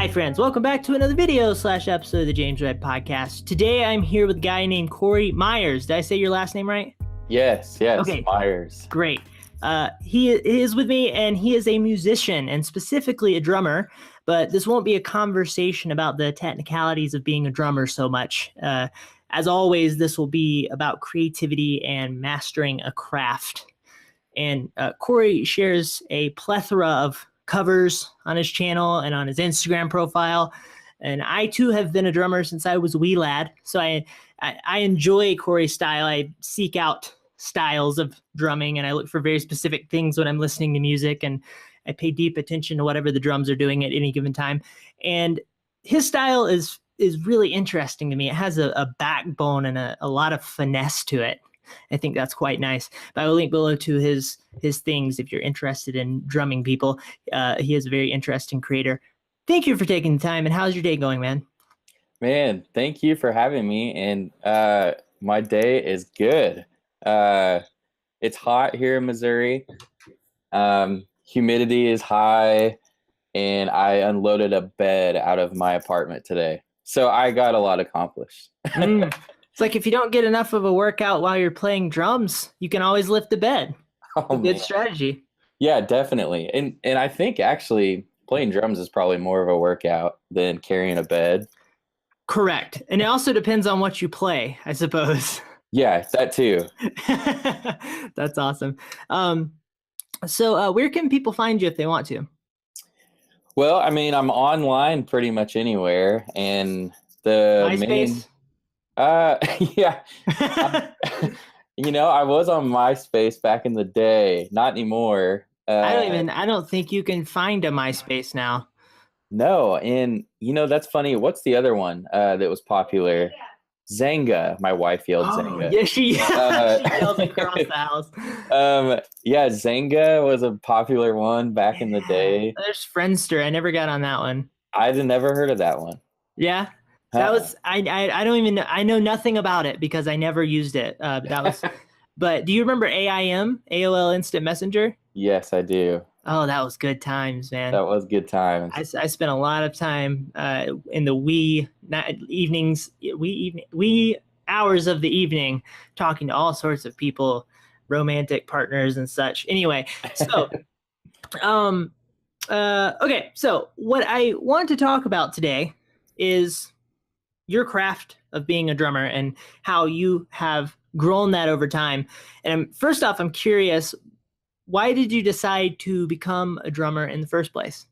Hi friends, welcome back to another video / episode of the James Red Podcast. Today I'm here with a guy named Corey Myers. Did I say your last name right? Yes, Okay. Myers. Great. He is with me, and he is a musician and specifically a drummer, but this won't be a conversation about the technicalities of being a drummer so much. As always, this will be about creativity and mastering a craft. And Corey shares a plethora of covers on his channel and on his Instagram profile. And I too have been a drummer since I was a wee lad. So I enjoy Corey's style. I seek out styles of drumming and I look for very specific things when I'm listening to music, and I pay deep attention to whatever the drums are doing at any given time. And his style is really interesting to me. It has a backbone and a lot of finesse to it. I think that's quite nice. But I will link below to his things if you're interested in drumming people. He is a very interesting creator. Thank you for taking the time. And how's your day going, man? Man, thank you for having me. And my day is good. It's hot here in Missouri. Humidity is high, and I unloaded a bed out of my apartment today. So I got a lot accomplished. It's like if you don't get enough of a workout while you're playing drums, you can always lift the bed. Oh, good strategy. Yeah, definitely. And I think actually playing drums is probably more of a workout than carrying a bed. Correct. And it also depends on what you play, I suppose. Yeah, that too. That's awesome. So where can people find you if they want to? Well, I mean, I'm online pretty much anywhere, and the MySpace? Yeah. I was on MySpace back in the day. Not anymore. I don't think you can find a MySpace now. No, and that's funny. What's the other one that was popular? Zanga. My wife yelled Zanga. Yeah, she yelled across the house. Yeah, Zanga was a popular one back in the day. There's Friendster. I never got on that one. I'd never heard of that one. Yeah. That was I don't even know. I know nothing about it because I never used it. But do you remember AIM, AOL Instant Messenger? Yes, I do. Oh, that was good times, man. That was good times. I spent a lot of time in the wee hours of the evening talking to all sorts of people, romantic partners and such. Anyway, so okay, so what I want to talk about today is your craft of being a drummer and how you have grown that over time. And first off, I'm curious, why did you decide to become a drummer in the first place?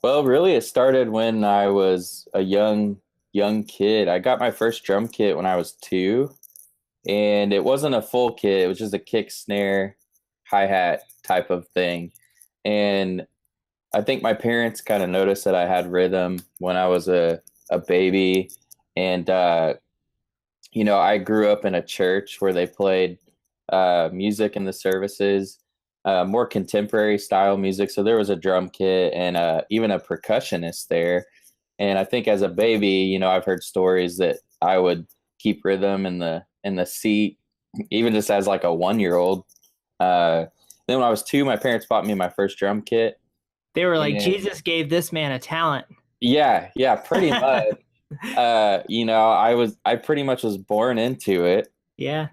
Well, really, it started when I was a young kid. I got my first drum kit when I was 2, and it wasn't a full kit. It was just a kick, snare, hi-hat type of thing. And I think my parents kind of noticed that I had rhythm when I was a baby. And, I grew up in a church where they played music in the services, more contemporary style music. So there was a drum kit and even a percussionist there. And I think as a baby, I've heard stories that I would keep rhythm in the seat, even just as like a 1-year-old. Then when I was 2, my parents bought me my first drum kit. They were like, Jesus gave this man a talent. Yeah, pretty much. I pretty much was born into it. Yeah.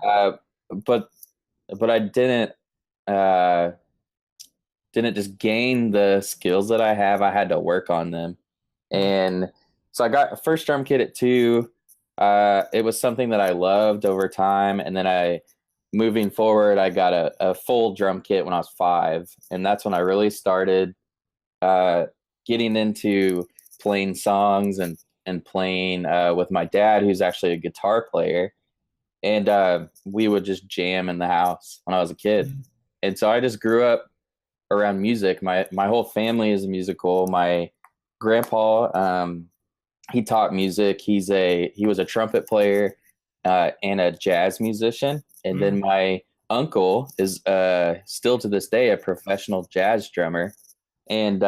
But I didn't just gain the skills that I have. I had to work on them. And so I got a first drum kit at 2. It was something that I loved over time. And then moving forward, I got a full drum kit when I was 5. And that's when I really started getting into playing songs and playing with my dad, who's actually a guitar player. And we would just jam in the house when I was a kid. And so I just grew up around music. My whole family is musical. My grandpa, he taught music. He was a trumpet player and a jazz musician. And then my uncle is still to this day a professional jazz drummer. And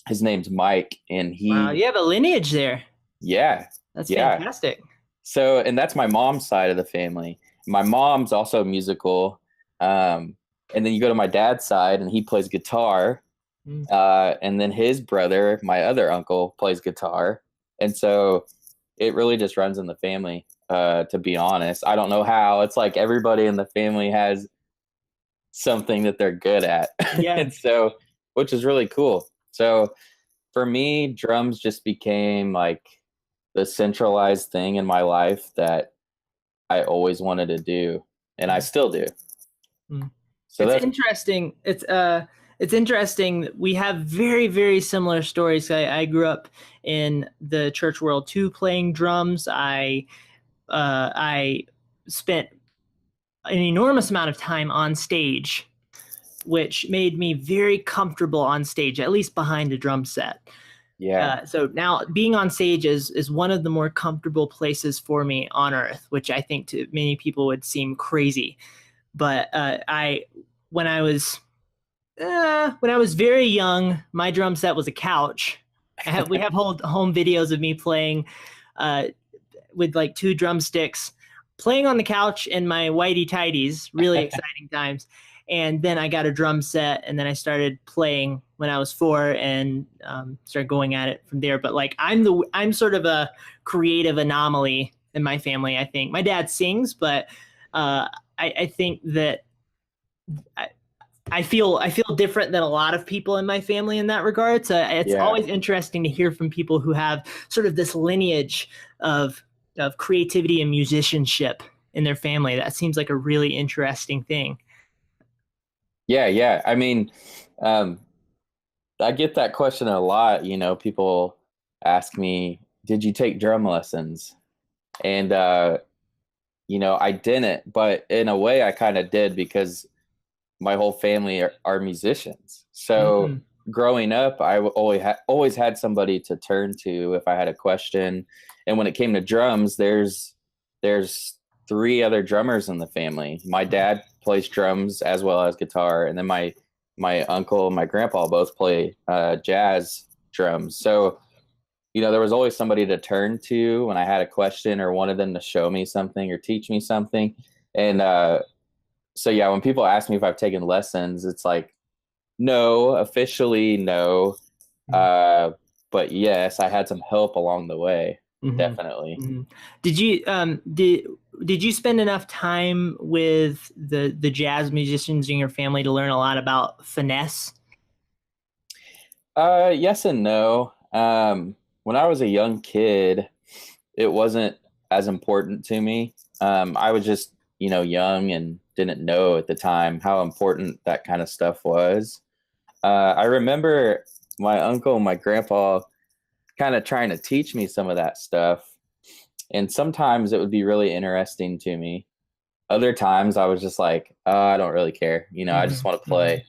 his name's Mike. And wow, you have a lineage there. Yeah. That's fantastic. So, and that's my mom's side of the family. My mom's also musical. And then you go to my dad's side and he plays guitar. Mm. And then his brother, my other uncle, plays guitar. And so it really just runs in the family, to be honest. I don't know how. It's like everybody in the family has something that they're good at. Yeah. And so, which is really cool. So for me, drums just became like the centralized thing in my life that I always wanted to do, and I still do. Mm. So It's that's interesting. It's interesting. We have very, very similar stories. I grew up in the church world too, playing drums. I spent an enormous amount of time on stage, which made me very comfortable on stage, at least behind a drum set. yeah, So now being on stage is one of the more comfortable places for me on earth, which I think to many people would seem crazy. But I when I was when I was very young, my drum set was a couch. We have whole home videos of me playing uh, with like two drumsticks, playing on the couch in my whitey tidies. Really exciting times. And then I got a drum set, and then I started playing when I was 4, and started going at it from there. But like I'm sort of a creative anomaly in my family. I think my dad sings, but I think that I, I feel different than a lot of people in my family in that regard. So it's yeah. always interesting to hear from people who have sort of this lineage of creativity and musicianship in their family. That seems like a really interesting thing. Yeah, yeah. I mean, um, I get that question a lot. People ask me, "Did you take drum lessons?" And I didn't, but in a way, I kind of did because my whole family are musicians. So Mm-hmm. growing up, I always had somebody to turn to if I had a question. And when it came to drums, there's three other drummers in the family. My dad plays drums as well as guitar, and then my uncle and my grandpa both play jazz drums. So there was always somebody to turn to when I had a question or wanted them to show me something or teach me something. And so yeah, when people ask me if I've taken lessons, it's like no, officially no. Uh, but yes, I had some help along the way, Mm-hmm. definitely. Mm-hmm. Did you did you spend enough time with the jazz musicians in your family to learn a lot about finesse? Yes and no. When I was a young kid, it wasn't as important to me. I was just, young and didn't know at the time how important that kind of stuff was. I remember my uncle and my grandpa kind of trying to teach me some of that stuff. And sometimes it would be really interesting to me. Other times I was just like, oh, I don't really care. I just want to Mm-hmm. play.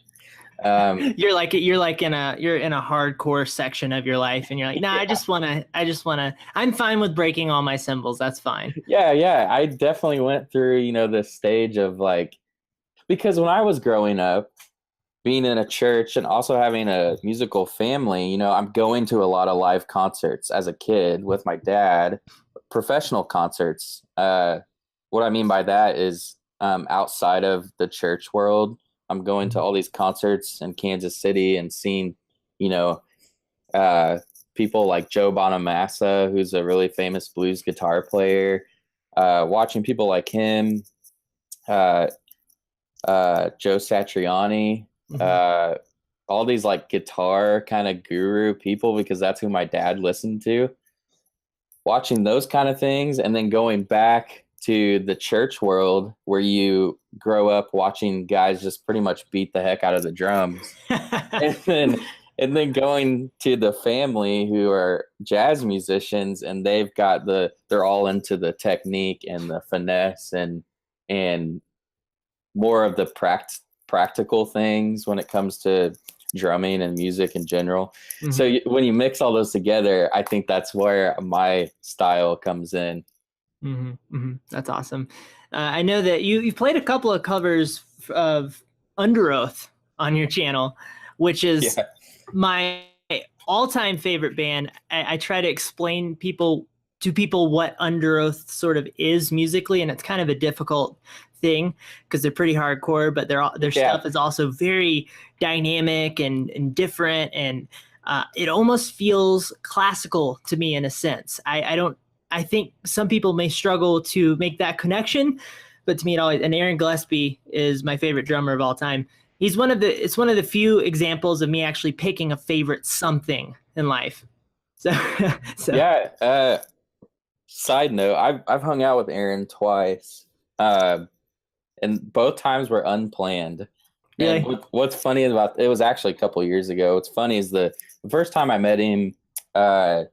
Um, You're in a hardcore section of your life, and you're like, nah, yeah, I'm fine with breaking all my cymbals. That's fine. yeah, yeah. I definitely went through, this stage of like, because when I was growing up, being in a church and also having a musical family, I'm going to a lot of live concerts as a kid with my dad, professional concerts. What I mean by that is outside of the church world, I'm going to all these concerts in Kansas City and seeing, you know, uh, people like Joe Bonamassa, who's a really famous blues guitar player, watching people like him, uh, Joe Satriani, Mm-hmm. uh, all these like guitar kind of guru people, because that's who my dad listened to. Watching those kind of things, and then going back to the church world where you grow up watching guys just pretty much beat the heck out of the drums, and then going to the family who are jazz musicians, and they're all into the technique and the finesse and more of the practical things when it comes to drumming and music in general. So Mm-hmm. when you mix all those together, I think that's where my style comes in. Mm-hmm. Mm-hmm. That's awesome. I know that you've played a couple of covers of Under Oath on your channel, which is Yeah. my all-time favorite band. I try to explain to people what Under Oath sort of is musically, and it's kind of a difficult thing because they're pretty hardcore, but their Yeah. stuff is also very dynamic and different, and it almost feels classical to me in a sense. I don't. I think some people may struggle to make that connection, but to me, it always. And Aaron Gillespie is my favorite drummer of all time. He's one of the. It's one of the few examples of me actually picking a favorite something in life. So, so Yeah. Side note, I've hung out with Aaron twice, and both times were unplanned. And really, what's funny about it was actually a couple years ago. What's funny is the first time I met him, uh,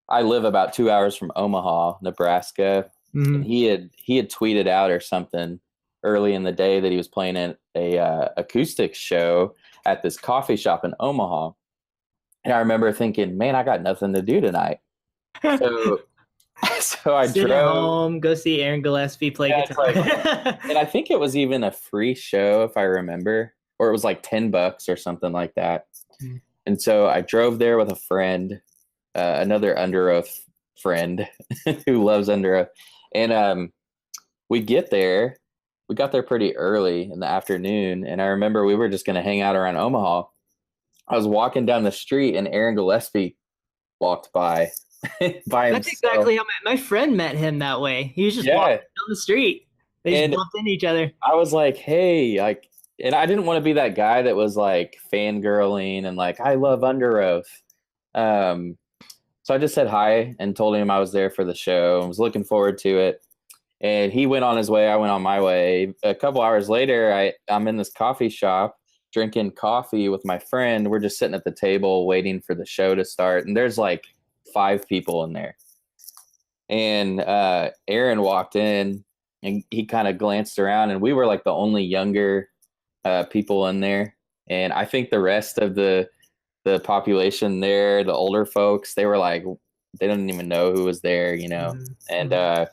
I live about 2 hours from Omaha, Nebraska, and mm-hmm. he had tweeted out or something early in the day that he was playing at a acoustic show at this coffee shop in Omaha. And I remember thinking, man, I got nothing to do tonight. So so I Sit at drove. home, go see Aaron Gillespie play Yeah, it's guitar. like, and I think it was even a free show if I remember, or it was like $10 or something like that. Mm. And so I drove there with a friend, another Under Oath friend who loves Under Oath, and we get there. We got there pretty early in the afternoon, and I remember we were just going to hang out around Omaha. I was walking down the street, and Aaron Gillespie walked by by That's himself. exactly how my friend met him that way. He was just walking Yeah, down the street. They just and bumped into each other. I was like, hey, like, and I didn't want to be that guy that was like fangirling and like, I love Under Oath. Um, so I just said hi and told him I was there for the show and was looking forward to it. And he went on his way. I went on my way. A couple hours later, I'm in this coffee shop drinking coffee with my friend. We're just sitting at the table waiting for the show to start. And there's like 5 people in there. And Aaron walked in and he kind of glanced around, and we were like the only younger people in there. And I think the rest of the population there, the older folks, they were like, they didn't even know who was there, you know. And Mm-hmm.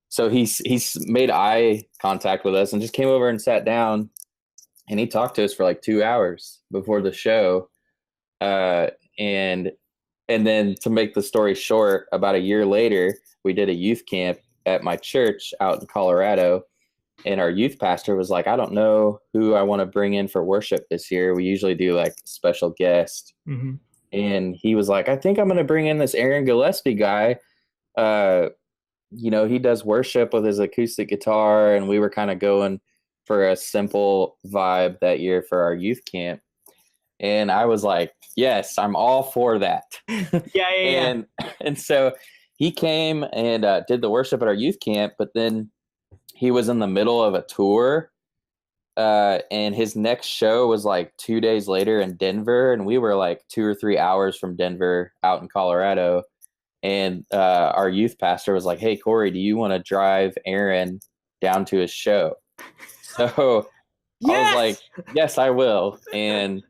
so he's made eye contact with us and just came over and sat down, and he talked to us for like 2 hours before the show. And then to make the story short, about a year later, we did a youth camp at my church out in Colorado. And our youth pastor was like, I don't know who I want to bring in for worship this year. We usually do like special guest. Mm-hmm. And he was like, I think I'm going to bring in this Aaron Gillespie guy. He does worship with his acoustic guitar. And we were kind of going for a simple vibe that year for our youth camp. And I was like, yes, I'm all for that. Yeah. And so he came and did the worship at our youth camp, but then he was in the middle of a tour, and his next show was like 2 days later in Denver, and we were like 2 or 3 hours from Denver out in Colorado. And our youth pastor was like, hey, Corey, do you want to drive Aaron down to his show? So I was like, yes, I will. And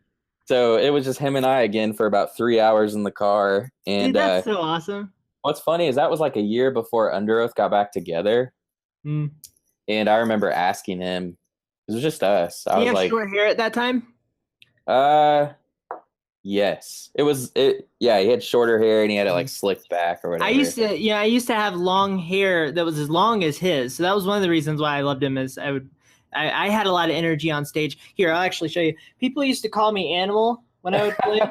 so it was just him and I again for about 3 hours in the car. And Dude, that's so awesome. what's funny is that was like a year before Under Oath got back together. Mm. And I remember asking him, it was just us. I Did he was have like, short hair at that time? yes. Yeah, he had shorter hair and he had it like slicked back or whatever. I used to have long hair that was as long as his. So that was one of the reasons why I loved him. Is I had a lot of energy on stage. Here, I'll actually show you. People used to call me Animal when I would play.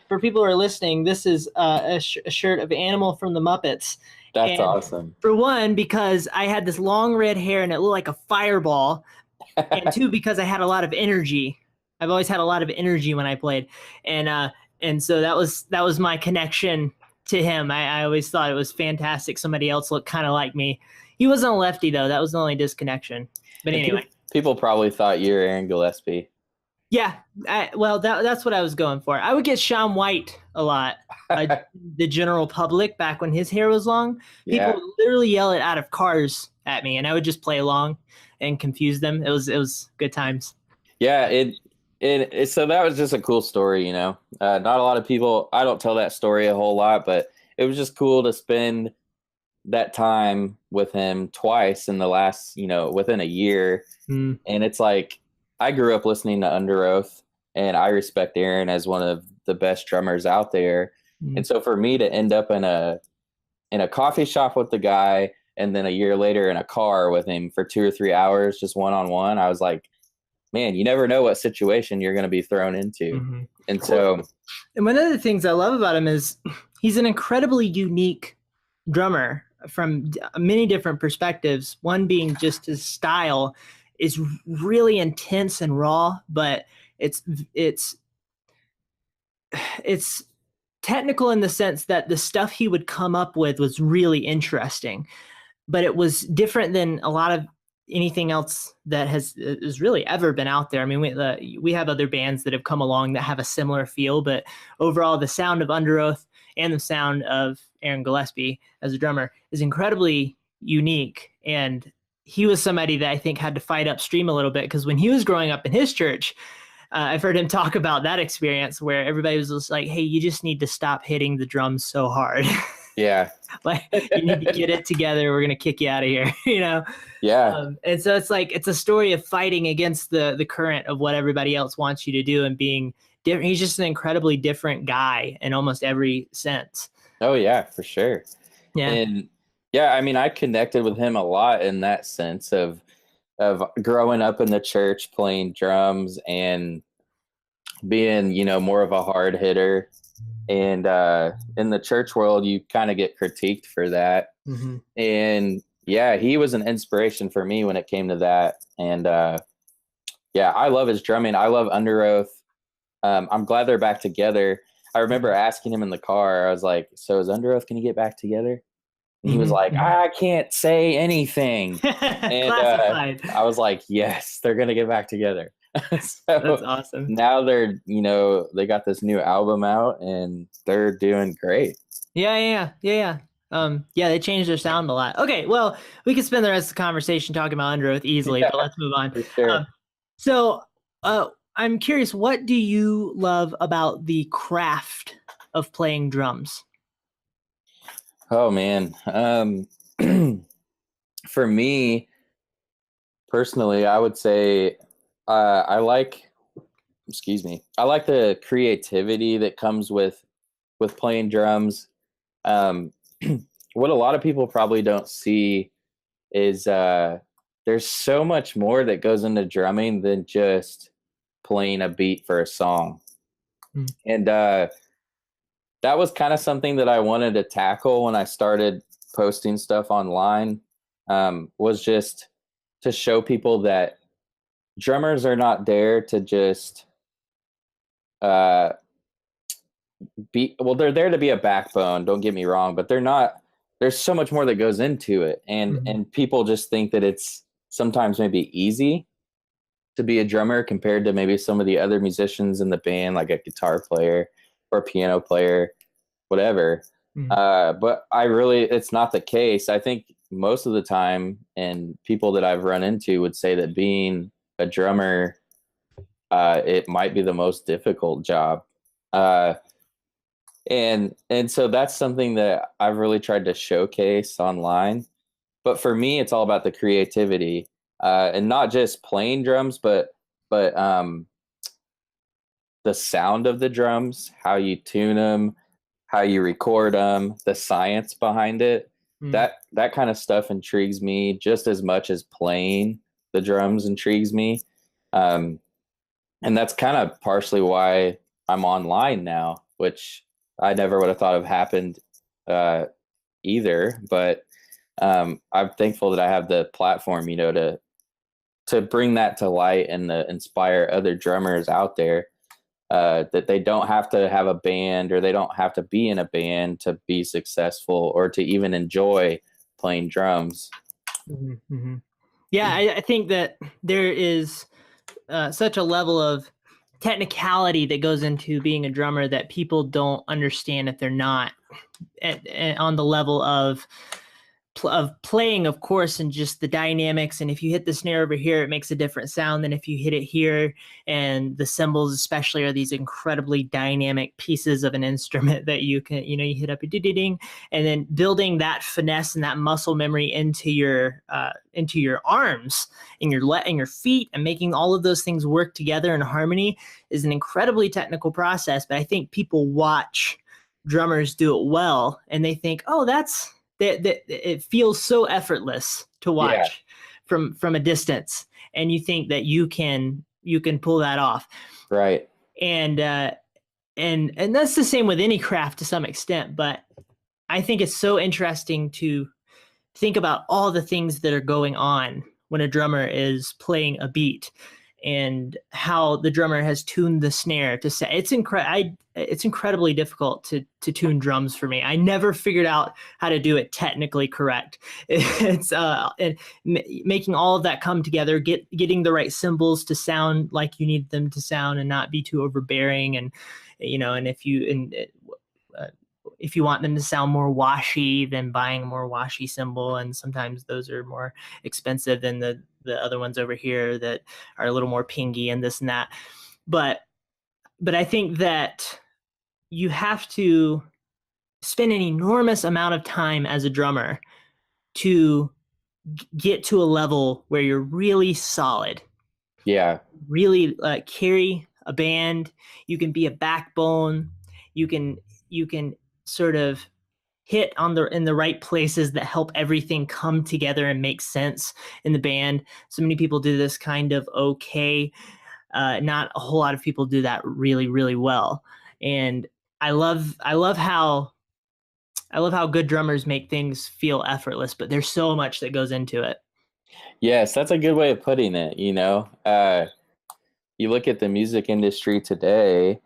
For people who are listening, this is a shirt of Animal from the Muppets. That's awesome. For one, because I had this long red hair and it looked like a fireball. And two, because I had a lot of energy. I've always had a lot of energy when I played. And so that was my connection to him. I always thought it was fantastic. Somebody else looked kind of like me. He wasn't a lefty, though. That was the only disconnection. But anyway. People probably thought you were Aaron Gillespie. Yeah, that's what I was going for. I would get Shaun White a lot. The general public, back when his hair was long, people would literally yell it out of cars at me, and I would just play along and confuse them. It was good times. Yeah, so that was just a cool story, you know. Not a lot of people, I don't tell that story a whole lot, but it was just cool to spend that time with him twice in the last, within a year. And it's like, I grew up listening to Under Oath, and I respect Aaron as one of the best drummers out there. And so for me to end up in a coffee shop with the guy, and then a year later in a car with him for 2 or 3 hours, just one-on-one, I was like, man, you never know what situation you're going to be thrown into. Mm-hmm. And so, and one of the things I love about him is he's an incredibly unique drummer from many different perspectives. One being just his style is really intense and raw, but it's technical in the sense that the stuff he would come up with was really interesting, but it was different than a lot of anything else that has really ever been out there. I mean, we have other bands that have come along that have a similar feel, but overall the sound of Underoath and the sound of Aaron Gillespie as a drummer is incredibly unique. And he was somebody that I think had to fight upstream a little bit, because when he was growing up in his church, I've heard him talk about that experience where everybody was just like, hey, you just need to stop hitting the drums so hard. yeah. Like, you need to get it together. We're going to kick you out of here, you know? Yeah. And so it's like, it's a story of fighting against the current of what everybody else wants you to do and being different. He's just an incredibly different guy in almost every sense. Oh yeah, for sure. Yeah. And yeah, I mean, I connected with him a lot in that sense of growing up in the church, playing drums and being, more of a hard hitter. And in the church world, you kind of get critiqued for that. Mm-hmm. And yeah, he was an inspiration for me when it came to that. And yeah, I love his drumming. I love Underoath. I'm glad they're back together. I remember asking him in the car, I was like, so is Underoath going to get back together? And he was like, I can't say anything. And I was like, yes, they're going to get back together. So that's awesome. Now they're, they got this new album out and they're doing great. Yeah. They changed their sound a lot. Okay, well, we could spend the rest of the conversation talking about Underoath easily, but let's move on. For sure. So I'm curious, what do you love about the craft of playing drums? Oh man. For me personally, I would say I like the creativity that comes with playing drums. What a lot of people probably don't see is there's so much more that goes into drumming than just playing a beat for a song. And that was kind of something that I wanted to tackle when I started posting stuff online, was just to show people that drummers are not there to just they're there to be a backbone, don't get me wrong, but they're not. There's so much more that goes into it, and people just think that it's sometimes maybe easy to be a drummer compared to maybe some of the other musicians in the band, like a guitar player or a piano player, whatever. But it's not the case. I think most of the time, and people that I've run into would say that being a drummer, it might be the most difficult job. And so that's something that I've really tried to showcase online. But for me, it's all about the creativity, and not just playing drums, but the sound of the drums, how you tune them, how you record them, the science behind it. That kind of stuff intrigues me just as much as playing the drums intrigues me. And that's kind of partially why I'm online now, which I never would have thought of happened either. But I'm thankful that I have the platform, to bring that to light and to inspire other drummers out there, that they don't have to have a band or they don't have to be in a band to be successful or to even enjoy playing drums. Yeah, I think that there is such a level of technicality that goes into being a drummer that people don't understand if they're not on the level of playing, of course, and just the dynamics. And if you hit the snare over here, it makes a different sound than if you hit it here. And the cymbals especially are these incredibly dynamic pieces of an instrument that you can, you hit up a ding, and then building that finesse and that muscle memory into your arms and your feet, and making all of those things work together in harmony is an incredibly technical process. But I think people watch drummers do it well and they think, oh, that's that it feels so effortless to Yeah. watch from a distance, and you think that you can pull that off. Right. And and that's the same with any craft to some extent, but I think it's so interesting to think about all the things that are going on when a drummer is playing a beat, and how the drummer has tuned the snare to say it's incredibly difficult to tune drums for me. I never figured out how to do it technically correct. It's and making all of that come together, getting the right cymbals to sound like you need them to sound and not be too overbearing, and and uh, if you want them to sound more washy, then buying a more washy cymbal, and sometimes those are more expensive than the other ones over here that are a little more pingy and this and that. But I think that you have to spend an enormous amount of time as a drummer to get to a level where you're really solid, Yeah. really carry a band. You can be a backbone. You can sort of hit on the in the right places that help everything come together and make sense in the band. So many people do this kind of okay. Not a whole lot of people do that really, really well. And I love how good drummers make things feel effortless, but there's so much that goes into it. Yes, that's a good way of putting it, you know. You look at the music industry today,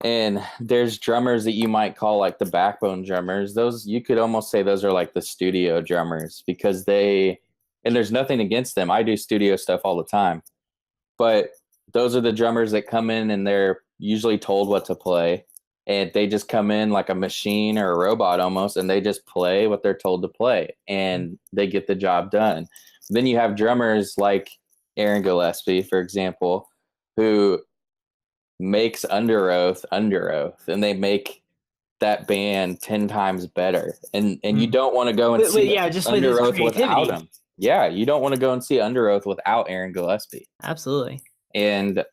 and there's drummers that you might call like the backbone drummers. Those, you could almost say those are like the studio drummers, because and there's nothing against them. I do studio stuff all the time. But those are the drummers that come in and they're usually told what to play. And they just come in like a machine or a robot almost, and they just play what they're told to play, and they get the job done. Then you have drummers like Aaron Gillespie, for example, who makes Under Oath, and they make that band 10 times better. And you don't want to go and see Yeah, just with his Under Oath without creativity. him. Yeah, you don't want to go and see Under Oath without Aaron Gillespie. Absolutely. And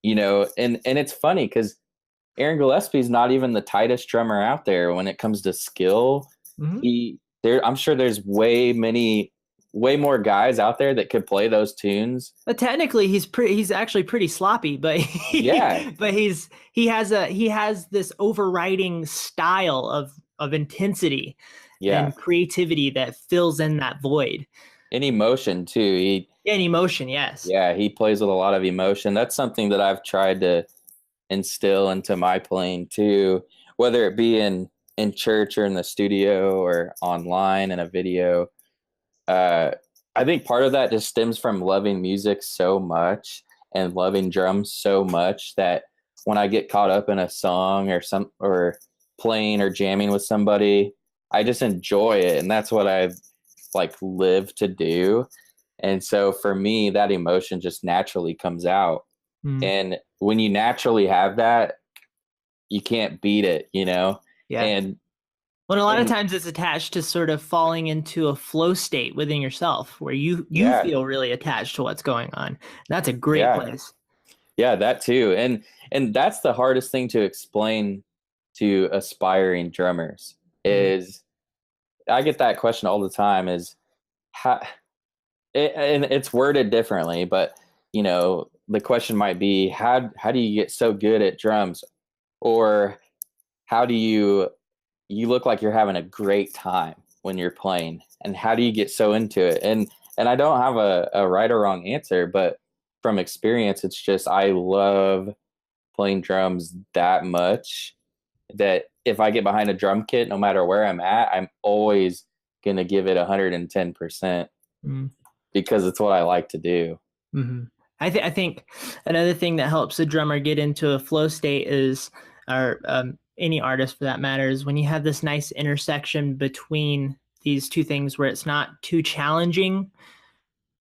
and it's funny because Aaron Gillespie's not even the tightest drummer out there when it comes to skill. Mm-hmm. I'm sure there's way more guys out there that could play those tunes. But technically, he's actually pretty sloppy, but Yeah. but he has this overriding style of intensity Yeah. and creativity that fills in that void. And emotion too. And emotion, yes. Yeah, he plays with a lot of emotion. That's something that I've tried to instill into my playing too, whether it be in church or in the studio or online in a video. uh I think part of that just stems from loving music so much and loving drums so much that when I get caught up in a song or playing or jamming with somebody, I just enjoy it, and that's what I've like lived to do. And so for me, that emotion just naturally comes out. Mm, And when you naturally have that, you can't beat it, you know? yeah. And Well, a lot of and times it's attached to sort of falling into a flow state within yourself where you yeah, feel really attached to what's going on. That's a great yeah, place. yeah, that too. And that's the hardest thing to explain to aspiring drummers Mm, is, I get that question all the time, is how, and it's worded differently, but the question might be, how do you get so good at drums? Or how do you look like you're having a great time when you're playing, and how do you get so into it? And I don't have a right or wrong answer, but from experience, it's just I love playing drums that much that if I get behind a drum kit, no matter where I'm at, I'm always going to give it 110% mm. because it's what I like to do. Mm-hmm. I think another thing that helps a drummer get into a flow state is, or any artist for that matter, is when you have this nice intersection between these two things where it's not too challenging,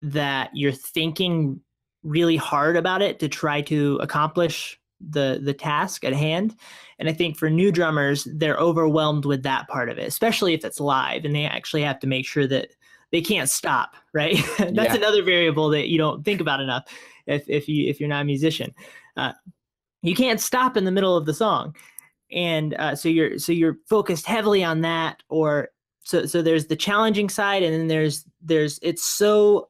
that you're thinking really hard about it to try to accomplish the task at hand. And I think for new drummers, they're overwhelmed with that part of it, especially if it's live and they actually have to make sure that they can't stop, right? That's Yeah. another variable that you don't think about enough if you're not a musician. You can't stop in the middle of the song. And so you're focused heavily on that, or so there's the challenging side, and then there's it's so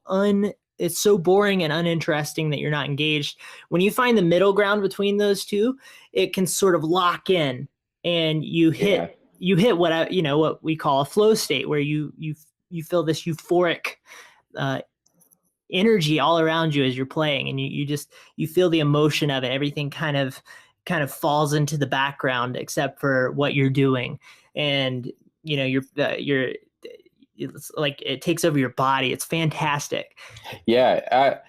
boring and uninteresting that you're not engaged. When you find the middle ground between those two, it can sort of lock in, and Yeah. you hit what we call a flow state, where you feel this euphoric uh, energy all around you as you're playing, and you feel the emotion of it. Everything kind of falls into the background except for what you're doing, and you're it's like it takes over your body. It's fantastic. Yeah.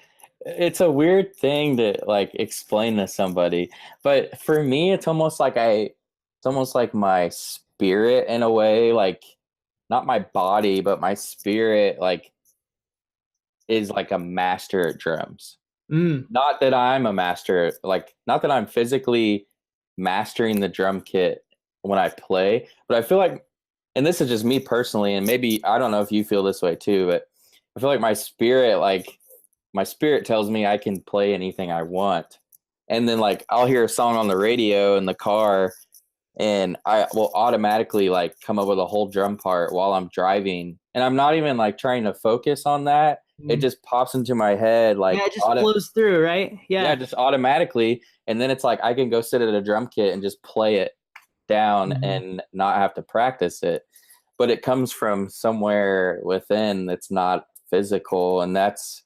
It's a weird thing to like explain to somebody, but for me, it's almost like my spirit in a way, like not my body, but my spirit, like is like a master at drums. Mm. Not that I'm a master, like not that I'm physically mastering the drum kit when I play, but I feel like, and this is just me personally, and maybe I don't know if you feel this way too, but I feel like my spirit tells me I can play anything I want. And then like I'll hear a song on the radio in the car, and I will automatically like come up with a whole drum part while I'm driving. And I'm not even like trying to focus on that. It Mm. just pops into my head like Yeah, it just flows through, right? yeah, Yeah. just automatically. And then it's like I can go sit at a drum kit and just play it down Mhm. and not have to practice it. But it comes from somewhere within that's not physical, and it's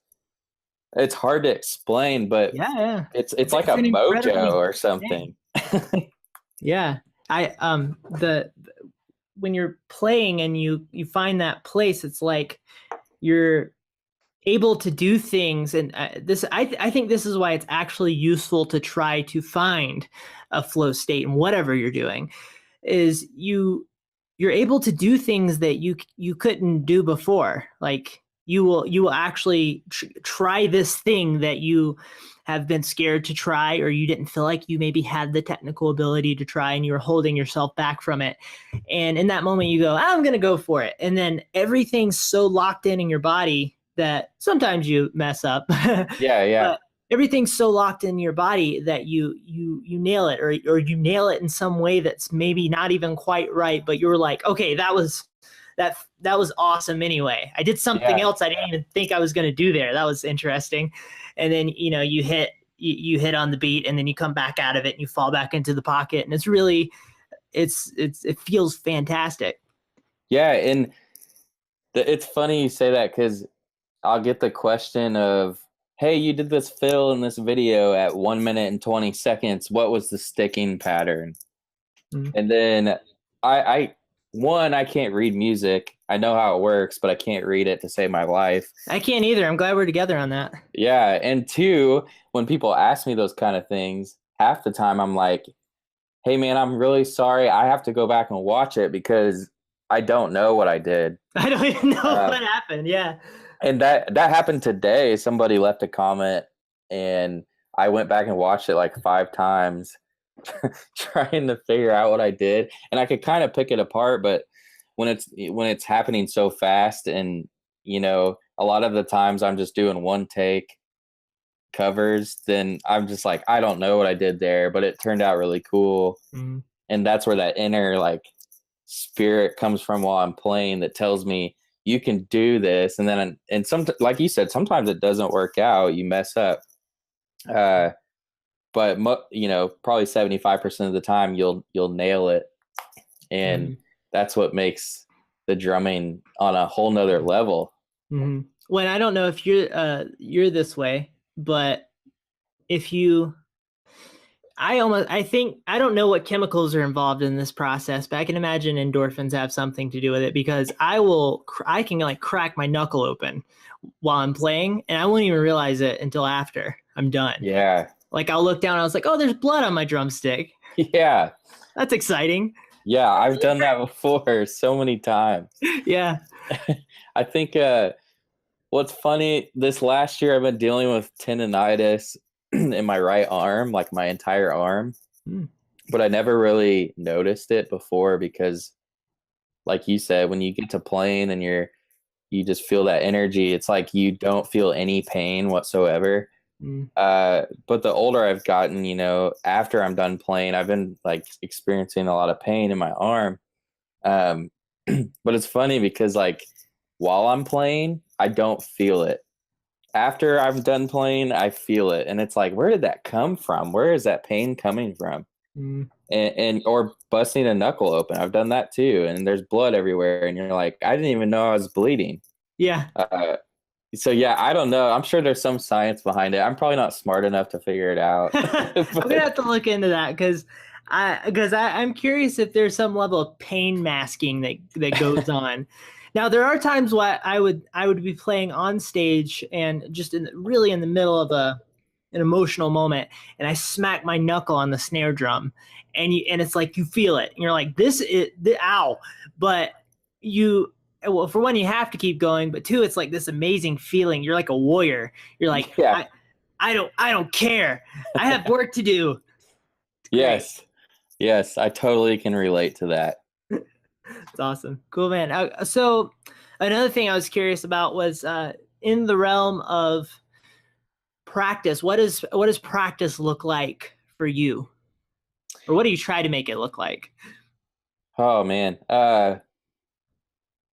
hard to explain, but Yeah, yeah. it's like It's a an mojo incredibly or thing. something. Yeah. I the when you're playing and you find that place, it's like you're able to do things, and I think this is why it's actually useful to try to find a flow state in whatever you're doing, is you're able to do things that you couldn't do before. Like you will actually try this thing that you have been scared to try, or you didn't feel like you maybe had the technical ability to try, and you were holding yourself back from it. And in that moment you go, I'm going to go for it, and then everything's so locked in your body that sometimes you mess up. Yeah, yeah. But everything's so locked in your body that you nail it, or you nail it in some way that's maybe not even quite right, but you're like, okay, that was awesome. Anyway, I did something Yeah. else I didn't even think I was going to do there. That was interesting. And then you hit on the beat, and then you come back out of it and you fall back into the pocket, and it's really it feels fantastic. Yeah, and it's funny you say that because I'll get the question of, "Hey, you did this fill in this video at 1 minute and 20 seconds. What was the sticking pattern?" Mm. And then I one, I can't read music. I know how it works, but I can't read it to save my life. I can't either. I'm glad we're together on that. Yeah, and two, when people ask me those kind of things, half the time I'm like, "Hey, man, I'm really sorry. I have to go back and watch it because I don't know what I did." I don't even know Uh, what happened. Yeah. and that happened today. Somebody left a comment, and I went back and watched it like 5 times, trying to figure out what I did. And I could kind of pick it apart, but when it's happening so fast, and a lot of the times I'm just doing one take covers, then I'm just like, I don't know what I did there, but it turned out really cool. Mm. And that's where that inner like spirit comes from while I'm playing, that tells me you can do this. And then some, like you said, sometimes it doesn't work out, you mess up, uh but probably 75% of the time you'll nail it. And Mm. that's what makes the drumming on a whole nother level. Mm. When I don't know if you're this way, but if you I think I don't know what chemicals are involved in this process, but I can imagine endorphins have something to do with it, because I can like crack my knuckle open while I'm playing, and I won't even realize it until after I'm done. Yeah. Like I'll look down and I was like, oh, there's blood on my drumstick. Yeah. That's exciting. Yeah, I've done that before so many times. Yeah. I think what's funny, this last year I've been dealing with tendonitis in my right arm, like my entire arm. Mm. But I never really noticed it before because, like you said, when you get to playing and you just feel that energy, it's like you don't feel any pain whatsoever. Mm. But the older I've gotten, after I'm done playing, I've been like experiencing a lot of pain in my arm. Um, But it's funny because like while I'm playing, I don't feel it. After I'm done playing, I feel it. And it's like, where did that come from? Where is that pain coming from? Mm. And or busting a knuckle open. I've done that too. And there's blood everywhere. And you're like, I didn't even know I was bleeding. Yeah. So yeah, I don't know. I'm sure there's some science behind it. I'm probably not smart enough to figure it out. I'm gonna have to look into that I'm curious if there's some level of pain masking that goes on. Now there are times why I would be playing on stage and just really in the middle of an emotional moment, and I smack my knuckle on the snare drum, and it's like you feel it, and you're like, ow, but you. Well, for one, you have to keep going, but two, it's like this amazing feeling. You're like a warrior. You're like, Yeah. I don't care. I have work to do. Yes. Yes, I totally can relate to that. It's awesome. Cool, man. So another thing I was curious about was in the realm of practice, what does practice look like for you? Or what do you try to make it look like? Oh man.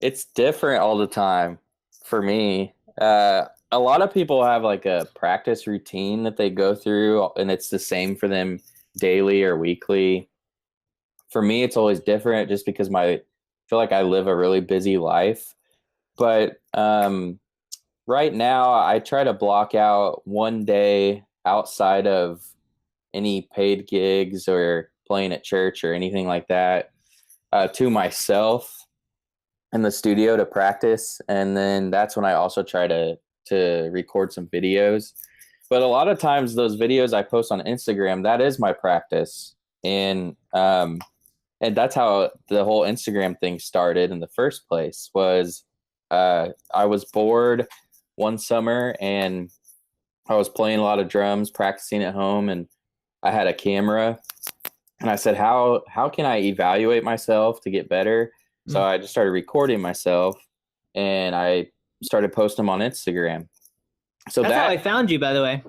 It's different all the time for me. A lot of people have like a practice routine that they go through, and it's the same for them daily or weekly. For me, it's always different just because I feel like I live a really busy life. But right now, I try to block out one day outside of any paid gigs or playing at church or anything like that to myself in the studio to practice, and then that's when I also try to record some videos. But a lot of times those videos I post on Instagram, that is my practice. And that's how the whole Instagram thing started in the first place. Was I was bored one summer and I was playing a lot of drums, practicing at home, and I had a camera, and I said, how can I evaluate myself to get better? So I just started recording myself, and I started posting them on Instagram. So That's how I found you, by the way.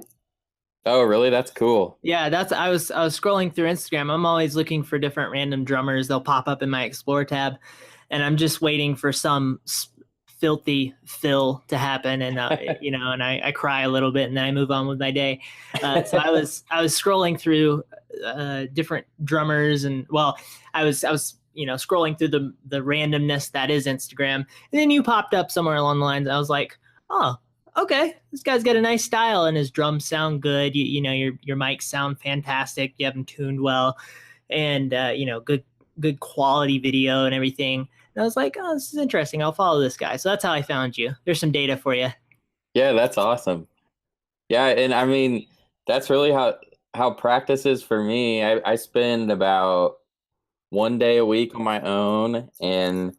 oh really? That's cool. Yeah, I was scrolling through Instagram. I'm always looking for different random drummers. They'll pop up in my Explore tab, and I'm just waiting for some filthy fill to happen, and and I cry a little bit, and then I move on with my day. So I was scrolling through different drummers, and well, I was scrolling through the randomness that is Instagram, and then you popped up somewhere along the lines. I was like, oh, okay, this guy's got a nice style and his drums sound good. Your mics sound fantastic. You have them tuned well, and good quality video and everything. And I was like, oh, this is interesting. I'll follow this guy. So that's how I found you. There's some data for you. Yeah, that's awesome. Yeah, and I mean that's really how practice is for me. I spend about one day a week on my own, and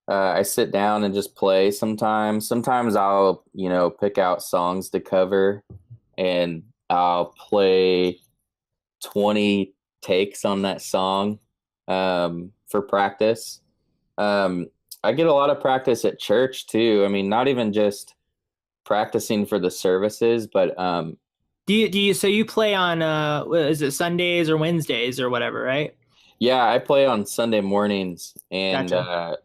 I sit down and just play sometimes. Sometimes I'll, pick out songs to cover, and I'll play 20 takes on that song for practice. I get a lot of practice at church too. I mean, not even just practicing for the services, but so you play on is it Sundays or Wednesdays or whatever, right? yeah, I play on Sunday mornings, and Gotcha.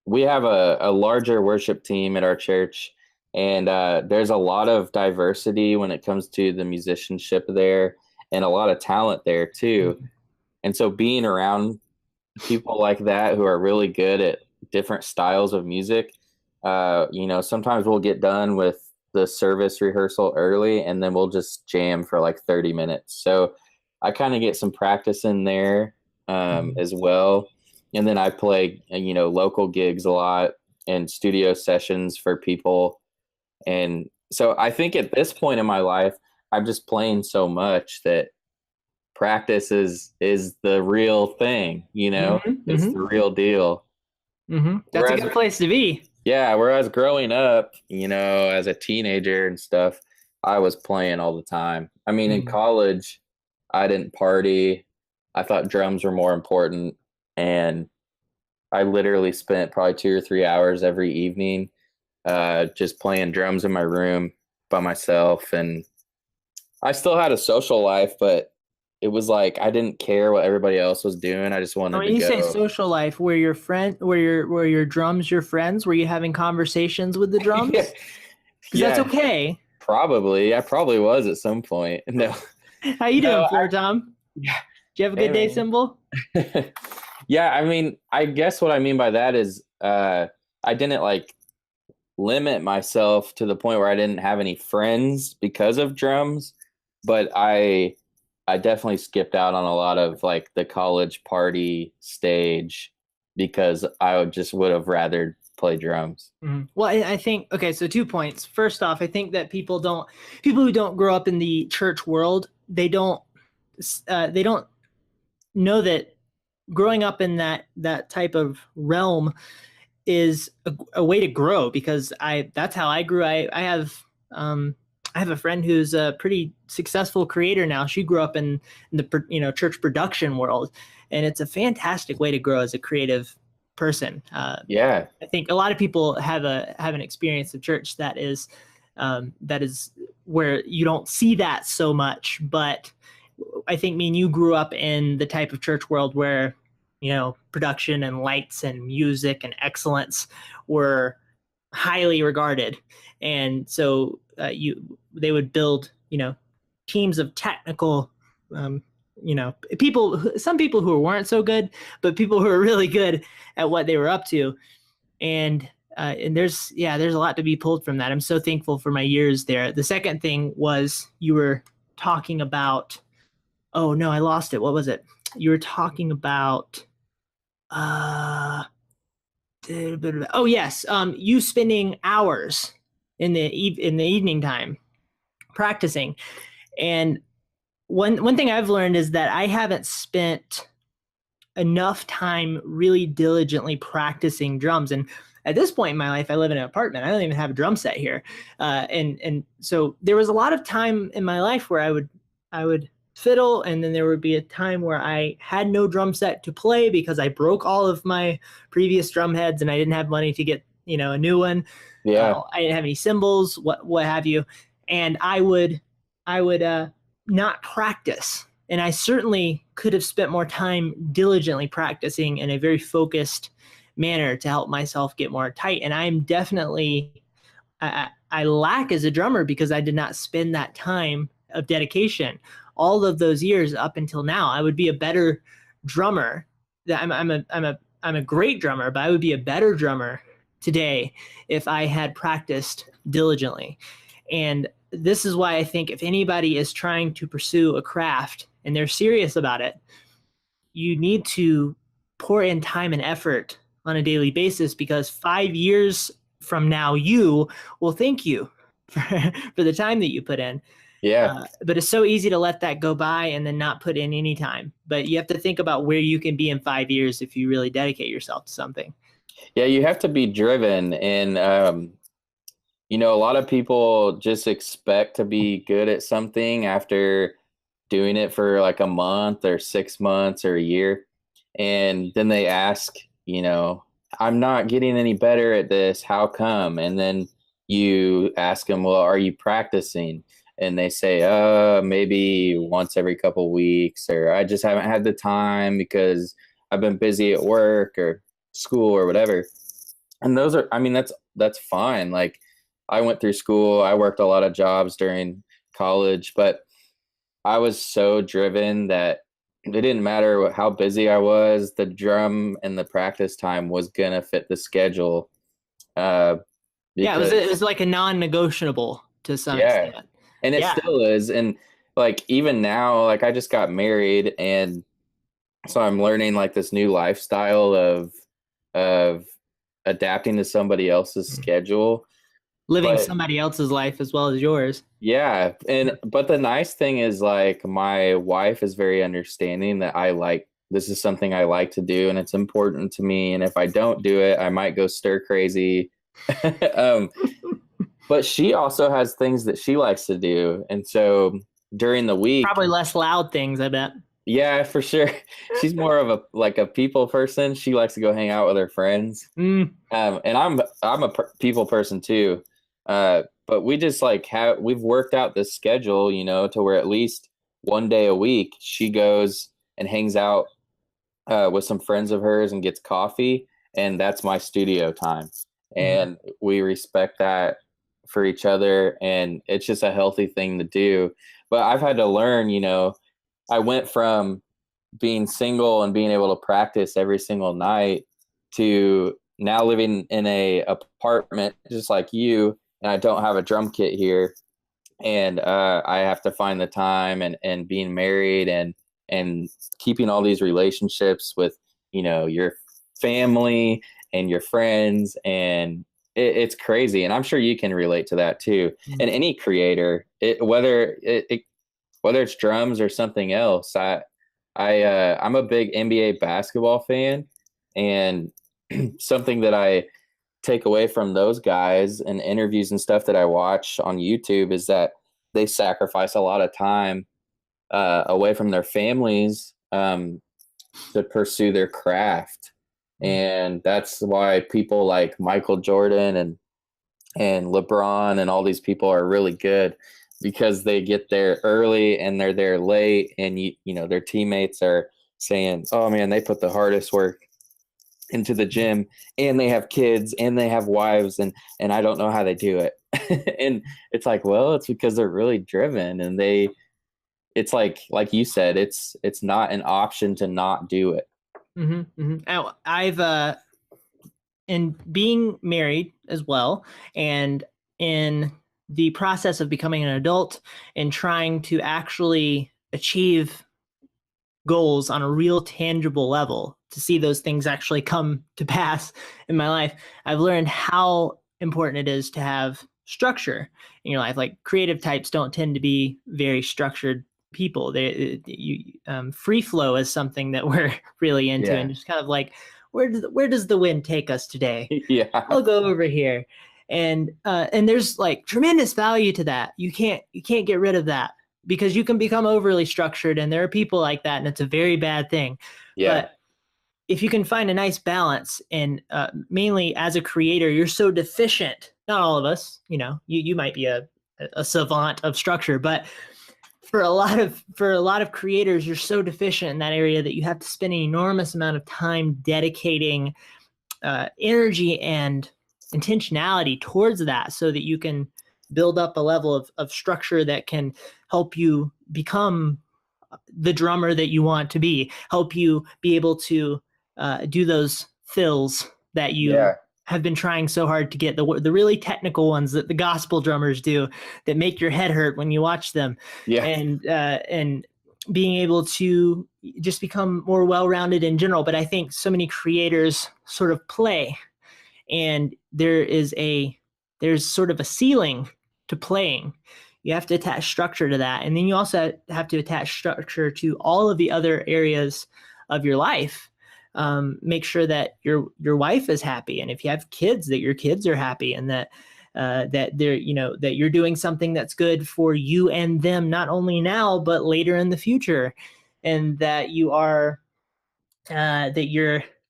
we have a larger worship team at our church, and there's a lot of diversity when it comes to the musicianship there, and a lot of talent there too. Mhm. And so being around people like that who are really good at different styles of music, sometimes we'll get done with the service rehearsal early, and then we'll just jam for like 30 minutes. So I kind of get some practice in there as well. And then I play, local gigs a lot and studio sessions for people. And so I think at this point in my life, I'm just playing so much that practice is the real thing, Mhm. it's the Mhm. real deal. Mhm. That's a Whereas, good place to be. yeah, whereas growing up, as a teenager and stuff, I was playing all the time. I mean, in Mhm. college, I didn't party. I thought drums were more important. And I literally spent probably 2 or 3 hours every evening just playing drums in my room by myself. And I still had a social life, but it was like I didn't care what everybody else was doing. I just When wanted to you say go. social life, were your drums your friends? Were you having conversations with the Yeah, drums? Because that's yeah, okay. probably. I probably was at some point. No, How you no, doing, Floor Tom? yeah. Do you have a Hey, good day, man. Symbol? Yeah, I mean, I guess what I mean by that is I didn't like limit myself to the point where I didn't have any friends because of drums, but I definitely skipped out on a lot of like the college party stage because just would have rather play drums. Mhm. Well, I think okay. So 2 points. First off, I think that people who don't grow up in the church world, they don't know that growing up in that type of realm is a way to grow because I that's how I grew. Um I have a friend who's a pretty successful creator now. She grew up in the church production world, and it's a fantastic way to grow as a creative person. Yeah, I think a lot of people have an experience of church that is where you don't see that so much, but I think me and you grew up in the type of church world where production and lights and music and excellence were highly regarded, and so you they would build teams of technical people, some people who weren't so good, but people who were really good at what they were up to, and there's a lot to be pulled from that. I'm so thankful for my years there. The second thing was you were talking about. Oh no, I lost it. What was it? You were talking about. Uh, oh yes, you spending hours in the evening time practicing, and one thing I've learned is that I haven't spent enough time really diligently practicing drums. And at this point in my life, I live in an apartment. I don't even have a drum set here, and so there was a lot of time in my life where I would fiddle, and then there would be a time where I had no drum set to play because I broke all of my previous drum heads and I didn't have money to get a new one. yeah, I didn't have any cymbals, what have you, and I would not practice. And I certainly could have spent more time diligently practicing in a very focused manner to help myself get more tight. And I'm definitely, I lack as a drummer because I did not spend that time of dedication all of those years up until now. I would be a better drummer. I'm a great drummer, but I would be a better drummer today if I had practiced diligently. And this is why I think if anybody is trying to pursue a craft and they're serious about it, you need to pour in time and effort on a daily basis, because 5 years from now, you will thank you for the time that you put in. yeah, But it's so easy to let that go by and then not put in any time. But you have to think about where you can be in 5 years if you really dedicate yourself to something. yeah. You have to be driven, and a lot of people just expect to be good at something after doing it for like a month or 6 months or a year. And then they ask, I'm not getting any better at this. How come? And then you ask them, well, are you practicing? And they say, maybe once every couple weeks, or I just haven't had the time because I've been busy at work or school or whatever. And those are, I mean, that's fine. Like, I went through school, I worked a lot of jobs during college, but I was so driven that it didn't matter how busy I was, the drum and the practice time was gonna fit the schedule. Uh, Yeah, it because was like a non-negotiable to some yeah, extent. and it Yeah. still is. And like even now, like I just got married, and so I'm learning like this new lifestyle of adapting to somebody else's schedule. Living But somebody else's life as well as yours. yeah, and but the nice thing is like my wife is very understanding that this is something I like to do and it's important to me, and if I don't do it, I might go stir crazy. um, but she also has things that she likes to do, and so during the week, Probably less loud things, I bet. yeah, for sure, she's more of a people person. She likes to go hang out with her friends. Mm. And I'm a people person too. But we just like we've worked out this schedule, to where at least one day a week she goes and hangs out with some friends of hers and gets coffee, and that's my studio time. Mhm. And we respect that for each other, and it's just a healthy thing to do. But I've had to learn, I went from being single and being able to practice every single night to now living in a apartment just like you, and I don't have a drum kit here, and I have to find the time, and being married, and keeping all these relationships with your family and your friends, and it's crazy, and I'm sure you can relate to that too. Mhm. And any creator, whether it's drums or something else, I'm a big NBA basketball fan, and something that I take away from those guys and interviews and stuff that I watch on YouTube is that they sacrifice a lot of time away from their families to pursue their craft. Mhm. And that's why people like Michael Jordan and LeBron and all these people are really good, because they get there early and they're there late, and their teammates are saying, "Oh man, they put the hardest work into the gym, and they have kids and they have wives, and I don't know how they do it." And it's like, well, it's because they're really driven, and it's like you said, it's not an option to not do it. Mhm. Mhm. I've in being married as well, and in the process of becoming an adult and trying to actually achieve goals on a real tangible level, to see those things actually come to pass in my life, I've learned how important it is to have structure in your life. Like, creative types don't tend to be very structured people. Free flow is something that we're really into, and Yeah. just kind of like, where does the wind take us today? Yeah. I'll go over here. And there's like tremendous value to that. You can't get rid of that, because you can become overly structured, and there are people like that, and it's a very bad thing. Yeah. But if you can find a nice balance, and mainly as a creator, you're so deficient. Not all of us, you might be a savant of structure, but for a lot of creators, you're so deficient in that area that you have to spend an enormous amount of time dedicating energy and intentionality towards that, so that you can build up a level of structure that can help you become the drummer that you want to be, help you be able to do those fills that you Yeah. have been trying so hard to get, the really technical ones that the gospel drummers do, that make your head hurt when you watch them, Yeah. and being able to just become more well-rounded in general. But I think so many creators sort of play, and there's sort of a ceiling to playing. You have to attach structure to that, and then you also have to attach structure to all of the other areas of your life. Make sure that your wife is happy, and if you have kids, that your kids are happy, and that they're that you're doing something that's good for you and them, not only now but later in the future, and that you're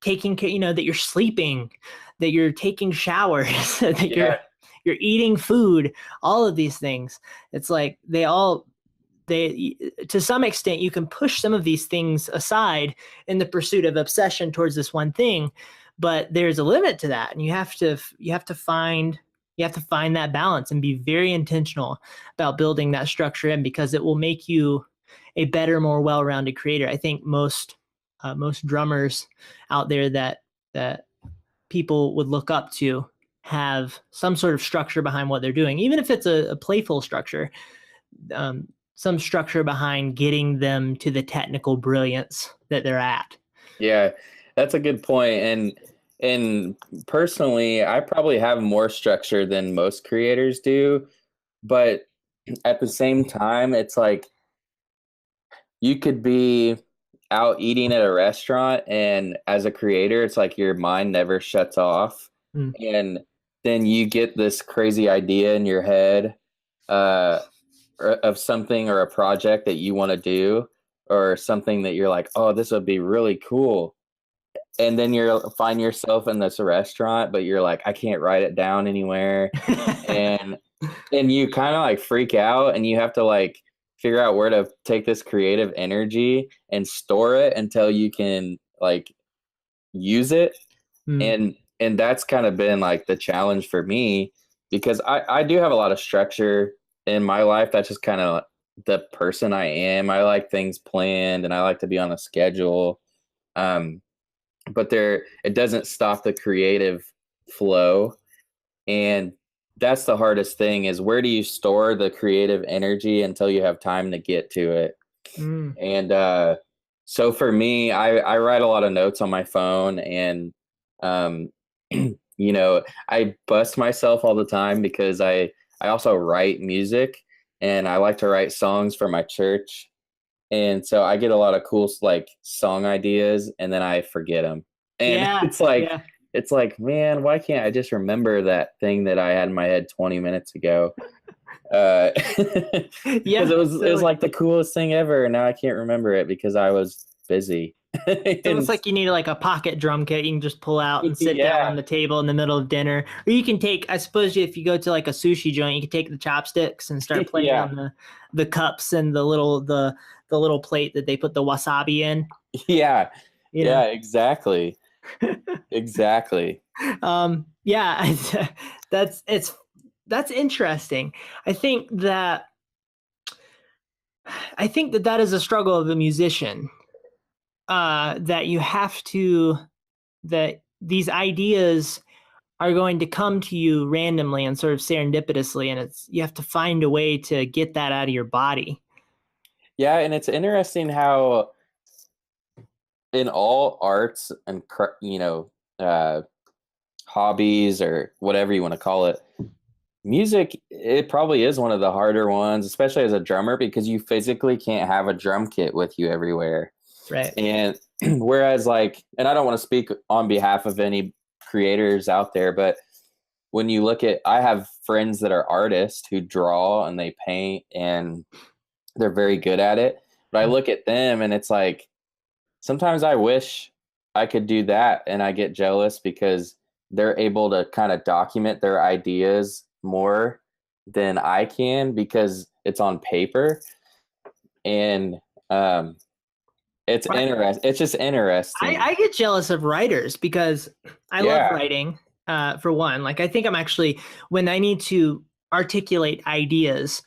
taking care, that you're sleeping, that you're taking showers, that Yeah. you're eating food, all of these things. It's like they to some extent, you can push some of these things aside in the pursuit of obsession towards this one thing, but there's a limit to that, and you have to find that balance and be very intentional about building that structure in, because it will make you a better, more well-rounded creator. I think most drummers out there that people would look up to have some sort of structure behind what they're doing, even if it's a playful structure, some structure behind getting them to the technical brilliance that they're at. Yeah, that's a good point. And personally, I probably have more structure than most creators do, but at the same time, it's like you could be out eating at a restaurant, and as a creator, it's like your mind never shuts off. Mm. And then you get this crazy idea in your head uh, of something or a project that you want to do, or something that you're like, oh, this would be really cool. And then you'll find yourself in this restaurant, but you're like, I can't write it down anywhere. And you kind of like freak out, and you have to like figure out where to take this creative energy and store it until you can like use it. Mm, And that's kind of been like the challenge for me, because I do have a lot of structure in my life. That's just kind of the person I am. I like things planned and I like to be on a schedule. Um, but it doesn't stop the creative flow. And that's the hardest thing, is where do you store the creative energy until you have time to get to it? mm. And so for me, I write a lot of notes on my phone, and um, I bust myself all the time because I also write music, and I like to write songs for my church. And so I get a lot of cool like song ideas, and then I forget them. And Yeah, yeah. it's like, man, why can't I just remember that thing that I had in my head 20 minutes ago? Because Yeah, it was totally. like the coolest thing ever, and now I can't remember it because I was busy. It's almost And like you need like a pocket drum kit you can just pull out and sit down yeah, on the table in the middle of dinner. Or you can take, I suppose if you go to like a sushi joint, you can take the chopsticks and start playing yeah, on the cups and the little plate that they put the wasabi in, yeah, you yeah, know. exactly, exactly. Yeah, that's it's that's interesting. I think that I think that that is a struggle of a musician. That you have to that these ideas are going to come to you randomly and sort of serendipitously, and it's you have to find a way to get that out of your body. Yeah, and it's interesting how in all arts and hobbies or whatever you want to call it, music, it probably is one of the harder ones, especially as a drummer, because you physically can't have a drum kit with you everywhere. Right. And whereas like, and I don't want to speak on behalf of any creators out there, but when you look at, I have friends that are artists who draw and they paint and they're very good at it. But I look at them and it's like, sometimes I wish I could do that, and I get jealous because they're able to kind of document their ideas more than I can because it's on paper. And it's I, interesting. It's just interesting. I get jealous of writers because I love Yeah, writing. For one, like I think I'm actually when I need to articulate ideas,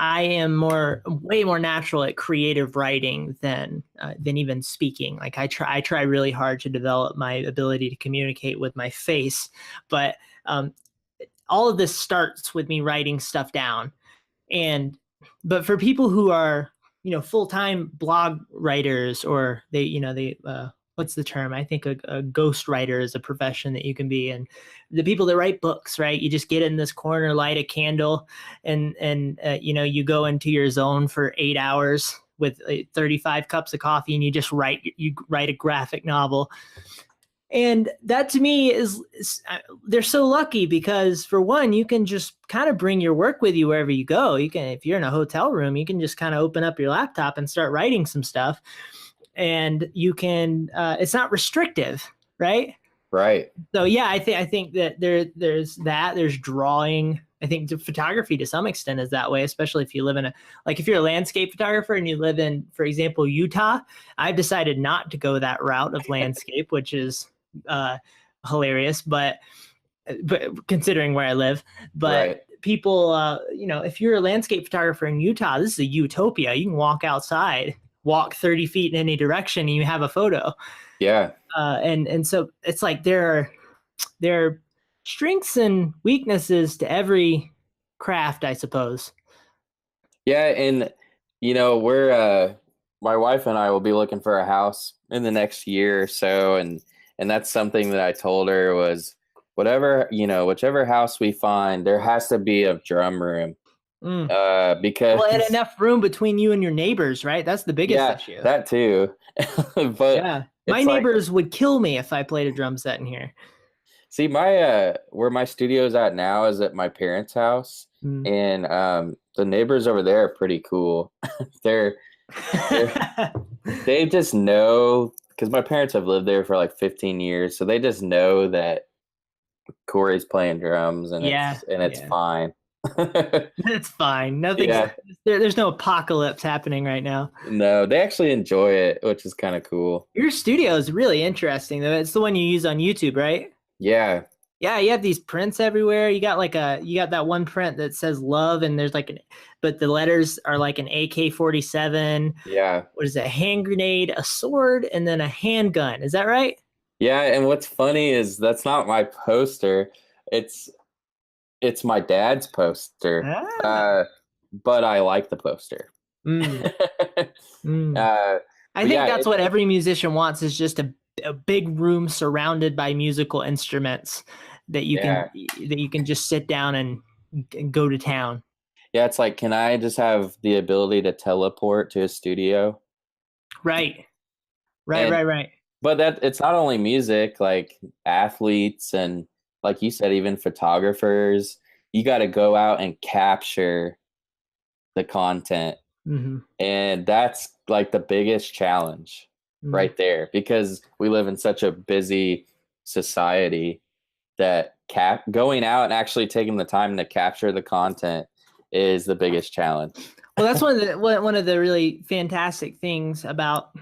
I am way more natural at creative writing than even speaking. Like I try really hard to develop my ability to communicate with my face, but um, all of this starts with me writing stuff down. And but for people who are full-time blog writers, or they what's the term? I think a ghost writer is a profession that you can be. And the people that write books, right? You just get in this corner, light a candle, and you go into your zone for 8 hours with 35 cups of coffee, and you write a graphic novel. And that to me is they're so lucky because for one, you can just kind of bring your work with you wherever you go. You can, if you're in a hotel room, you can just kind of open up your laptop and start writing some stuff. And you can, it's not restrictive, right? right. So yeah, I think that there's drawing. I think photography to some extent is that way, especially if you live in if you're a landscape photographer and you live in, for example, Utah. I've decided not to go that route of landscape, which is uh, hilarious, but considering where I live, but Right. people, if you're a landscape photographer in Utah, this is a utopia. You can walk outside, walk 30 feet in any direction, and you have a photo. Yeah. And so it's like there are strengths and weaknesses to every craft, I suppose. Yeah. And, we're, my wife and I will be looking for a house in the next year or so. And that's something that I told her was whichever house we find, there has to be a drum room. Mm. Well, and Because enough room between you and your neighbors, right? That's the biggest yeah, issue. that too. But Yeah. My it's like, neighbors would kill me if I played a drum set in here. see, my where my studio's at now is at my parents' house, Mm. and the neighbors over there are pretty cool. they're they're they just know, because my parents have lived there for like 15 years, so they just know that Corey's playing drums, and Yeah, it's yeah. fine. It's fine. Nothing's Yeah. there's no apocalypse happening right now. No, they actually enjoy it, which is kind of cool. Your studio is really interesting though. It's the one you use on YouTube, right? Yeah. Yeah, you have these prints everywhere. You got that one print that says love and there's like but the letters are like an AK-47. Yeah. What is it? A hand grenade, a sword, and then a handgun. Is that right? Yeah, and what's funny is that's not my poster. It's it's my dad's poster. Ah. But I like the poster. Mm, mm. uh I but think yeah, that's what every musician wants is just a big room surrounded by musical instruments yeah. that you can just sit down and go to town. Yeah, it's like, can I just have the ability to teleport to a studio? Right. Right, And right, right. but that it's not only music, like athletes and like you said, even photographers, you got to go out and capture the content. Hmm. And that's like the biggest challenge Hmm. right there because we live in such a busy society that going out and actually taking the time to capture the content is the biggest challenge. Well, that's one of the really fantastic things about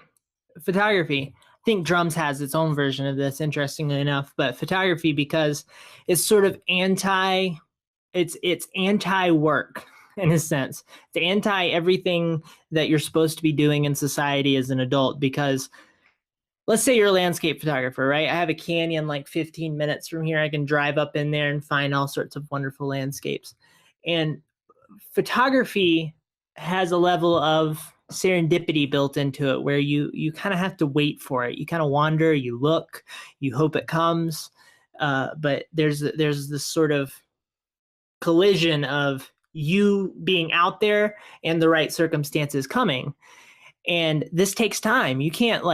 photography. I think drums has its own version of this, interestingly enough, but photography because it's sort of it's anti work in a sense. It's anti everything that you're supposed to be doing in society as an adult because let's say you're a landscape photographer, right? I have a canyon like 15 minutes from here. I can drive up in there and find all sorts of wonderful landscapes. And photography has a level of serendipity built into it where you kind of have to wait for it. You kind of wander, you look, you hope it comes. But there's this sort of collision of you being out there and the right circumstances coming, and this takes time. You can't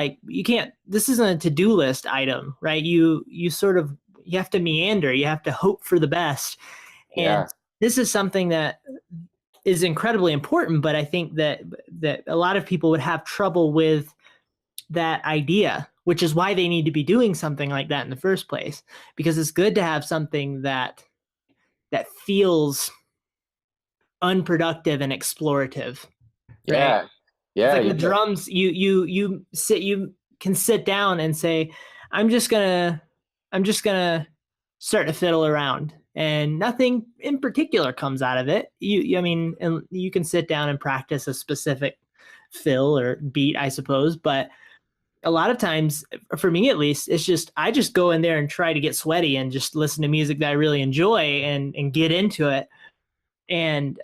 this isn't a to-do list item, right? You sort of you have to meander, you have to hope for the best. And Yeah. this is something that is incredibly important, but I think that a lot of people would have trouble with that idea, which is why they need to be doing something like that in the first place, because it's good to have something that feels unproductive and explorative, right? Yeah. It's Yeah. like the drums. You can sit down and say, I'm just gonna start to fiddle around, and nothing in particular comes out of it. I mean, and you can sit down and practice a specific fill or beat, I suppose, but a lot of times, for me at least, it's just I just go in there and try to get sweaty and just listen to music that I really enjoy and get into it. And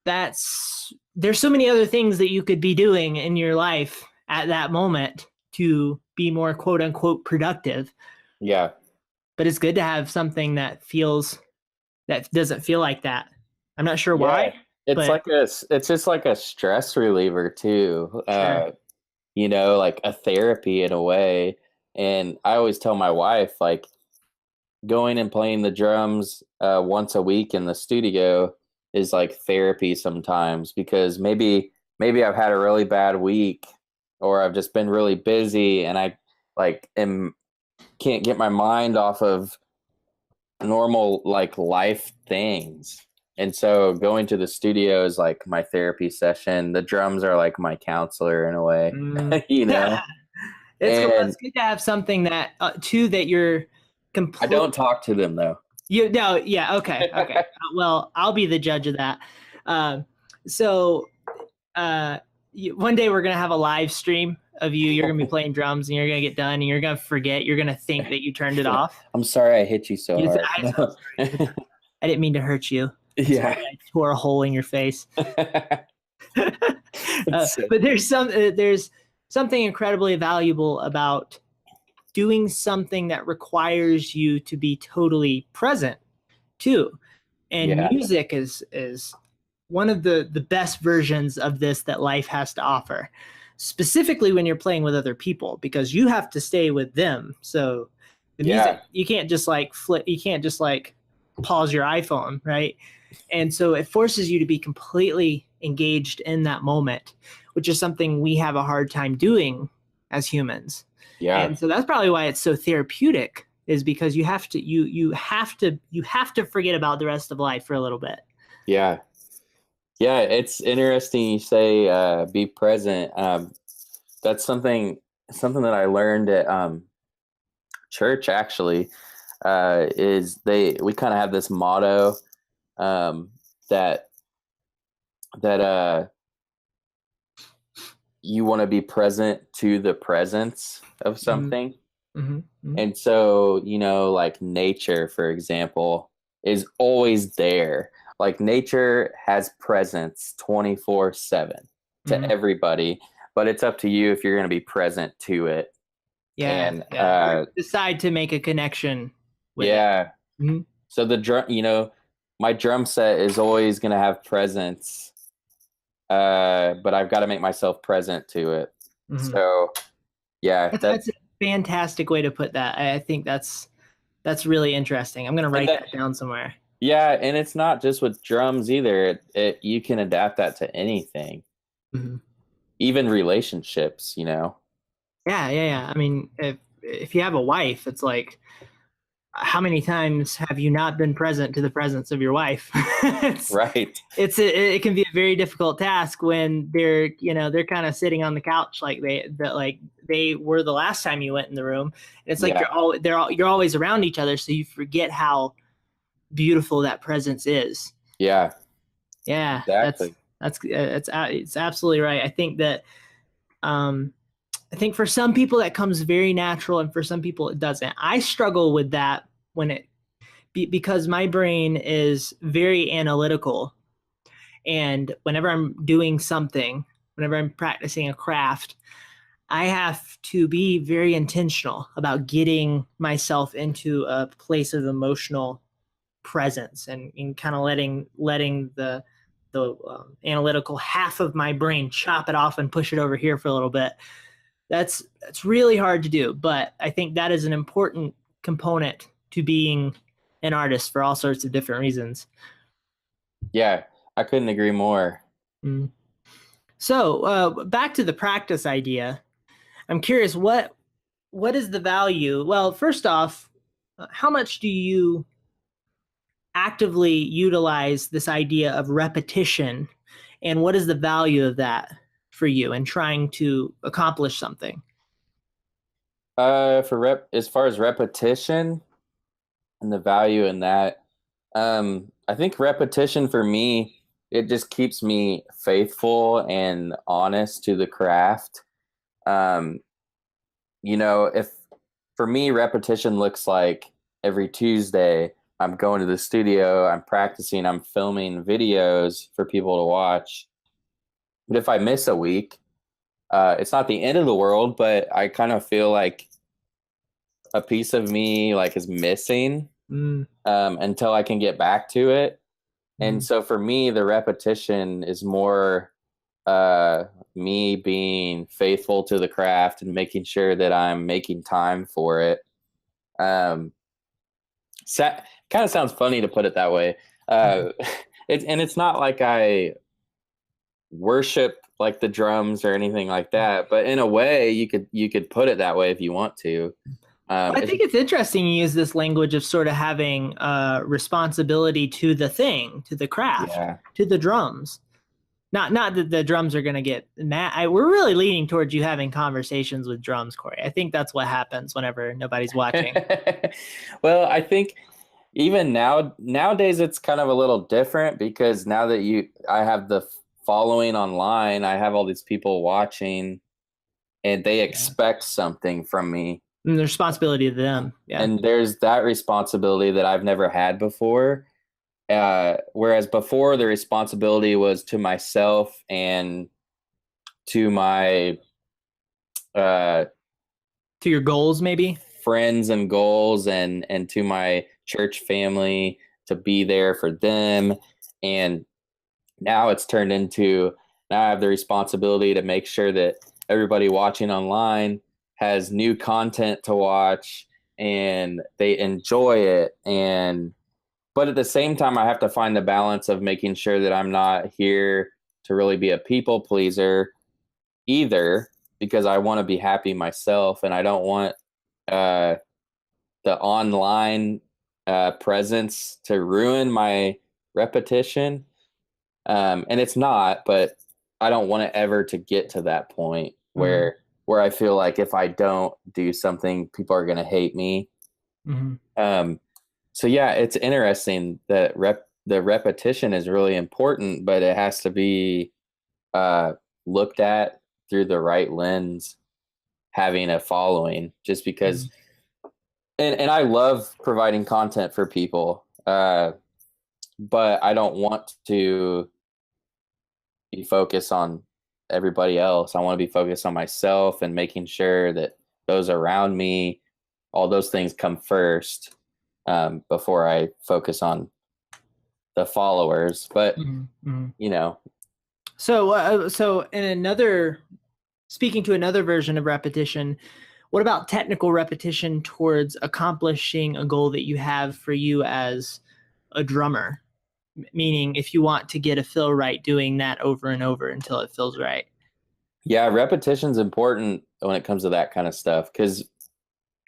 that's there's so many other things that you could be doing in your life at that moment to be more quote unquote productive. Yeah. But it's good to have something that doesn't feel like that. I'm not sure Yeah. why, but It's just like a stress reliever too. sure. Like a therapy in a way. And I always tell my wife, like, going and playing the drums once a week in the studio is like therapy sometimes because maybe I've had a really bad week or I've just been really busy and I like can't get my mind off of normal like life things. And so going to the studio is like my therapy session. The drums are like my counselor in a way, Mm. you know. It's cool. And It's good to have something that too that you're I complete. don't talk to them though. You no, yeah, okay, okay. Well, I'll be the judge of that. Um, so one day we're gonna have a live stream of you. You're gonna be playing drums, and you're gonna get done, and you're gonna forget. You're gonna think that you turned it off. I'm sorry I hit you so You say, hard. I'm so sorry. I didn't mean to hurt you. Yeah. Sorry, I tore a hole in your face. So- But there's something incredibly valuable about doing something that requires you to be totally present too. And Yeah. music is one of the best versions of this that life has to offer, specifically when you're playing with other people, because you have to stay with them. So the music, you can't just like you can't just like pause your iPhone, right? And so it forces you to be completely engaged in that moment, which is something we have a hard time doing as humans. Yeah. And so that's probably why it's so therapeutic is because you have to forget about the rest of life for a little bit. Yeah. Yeah, it's interesting you say be present. That's something that I learned at church actually. Is we kind of have this motto um, that that you want to be present to the presence of Mm-hmm, something. mm-hmm, And so, like nature, for example, is always there. Like nature has presence 24/7 to mm-hmm. everybody, but it's up to you if you're going to be present to it. Yeah, And yeah. Or decide to make a connection with it. yeah, Mhm. so my drum set is always going to have presence, but I've got to make myself present to it. Mhm. So yeah, That's a fantastic way to put that. I think that's really interesting. I'm gonna and write that that down somewhere. yeah, and it's not just with drums either. You can adapt that to anything, Mhm. even relationships. Yeah, yeah, yeah. I mean, if you have a wife, it's like, how many times have you not been present to the presence of your wife? it's Right. it can be a very difficult task when they're kind of sitting on the couch like they were the last time you went in the room. And it's like Yeah. you're always around each other, so you forget how beautiful that presence is. Yeah. Yeah, Exactly. it's absolutely right. Um, I think for some people that comes very natural, and for some people it doesn't. I struggle with that because my brain is very analytical, and whenever I'm doing something, whenever I'm practicing a craft, I have to be very intentional about getting myself into a place of emotional presence, and kind of letting the analytical half of my brain chop it off and push it over here for a little bit. That's really hard to do, but I think that is an important component to being an artist for all sorts of different reasons. Yeah. I couldn't agree more. Mm. So back to the practice idea. I'm curious, what is the value? Well, first off, how much do you actively utilize this idea of repetition, and what is the value of that for you in trying to accomplish something? As far as repetition and the value in that, I think repetition for me, it just keeps me faithful and honest to the craft. Um, if for me, repetition looks like every Tuesday, I'm going to the studio, I'm practicing, I'm filming videos for people to watch. But if I miss a week, it's not the end of the world, but I kind of feel like a piece of me like is missing Mm, until I can get back to it. And mm, so for me, the repetition is more uh, me being faithful to the craft and making sure that I'm making time for it. Um, Kind of sounds funny to put it that way. mm. Uh, it's not like I worship like the drums or anything like that, but in a way, you could put it that way if you want to. Well, I It's think it's interesting you use this language of sort of having responsibility to the thing, to the craft, yeah. to the drums. Not that the drums are going to get mad. We're really leaning towards you having conversations with drums, Corey. I think that's what happens whenever nobody's watching. Well, I think even nowadays it's kind of a little different because now that I have the following online, I have all these people watching and they Yeah. expect something from me. And the responsibility to them. Yeah. And there's that responsibility that I've never had before. Whereas before the responsibility was to myself and to my uh, To your goals, maybe. friends and goals and to my church family to be there for them. And now it's turned into now I have the responsibility to make sure that everybody watching online has new content to watch and they enjoy it. And but at the same time I have to find the balance of making sure that I'm not here to really be a people pleaser either, because I want to be happy myself and I don't want uh the online presence to ruin my repetition. And it's not, but I don't want it ever to get to that point Mhm. where I feel like if I don't do something, people are going to hate me. Mhm. Um, so yeah, it's interesting that the repetition is really important, but it has to be uh, looked at through the right lens, having a following. Just because, Mhm. and I love providing content for people, but I don't want to be focused on everybody else. I want to be focused on myself and making sure that those around me, all those things come first, before I focus on the followers. But Mhm. Mhm. you know, So in another, speaking to another version of repetition, what about technical repetition towards accomplishing a goal that you have for you as a drummer? Meaning, if you want to get a fill right, doing that over and over until it feels right. yeah, repetition's important when it comes to that kind of stuff. Because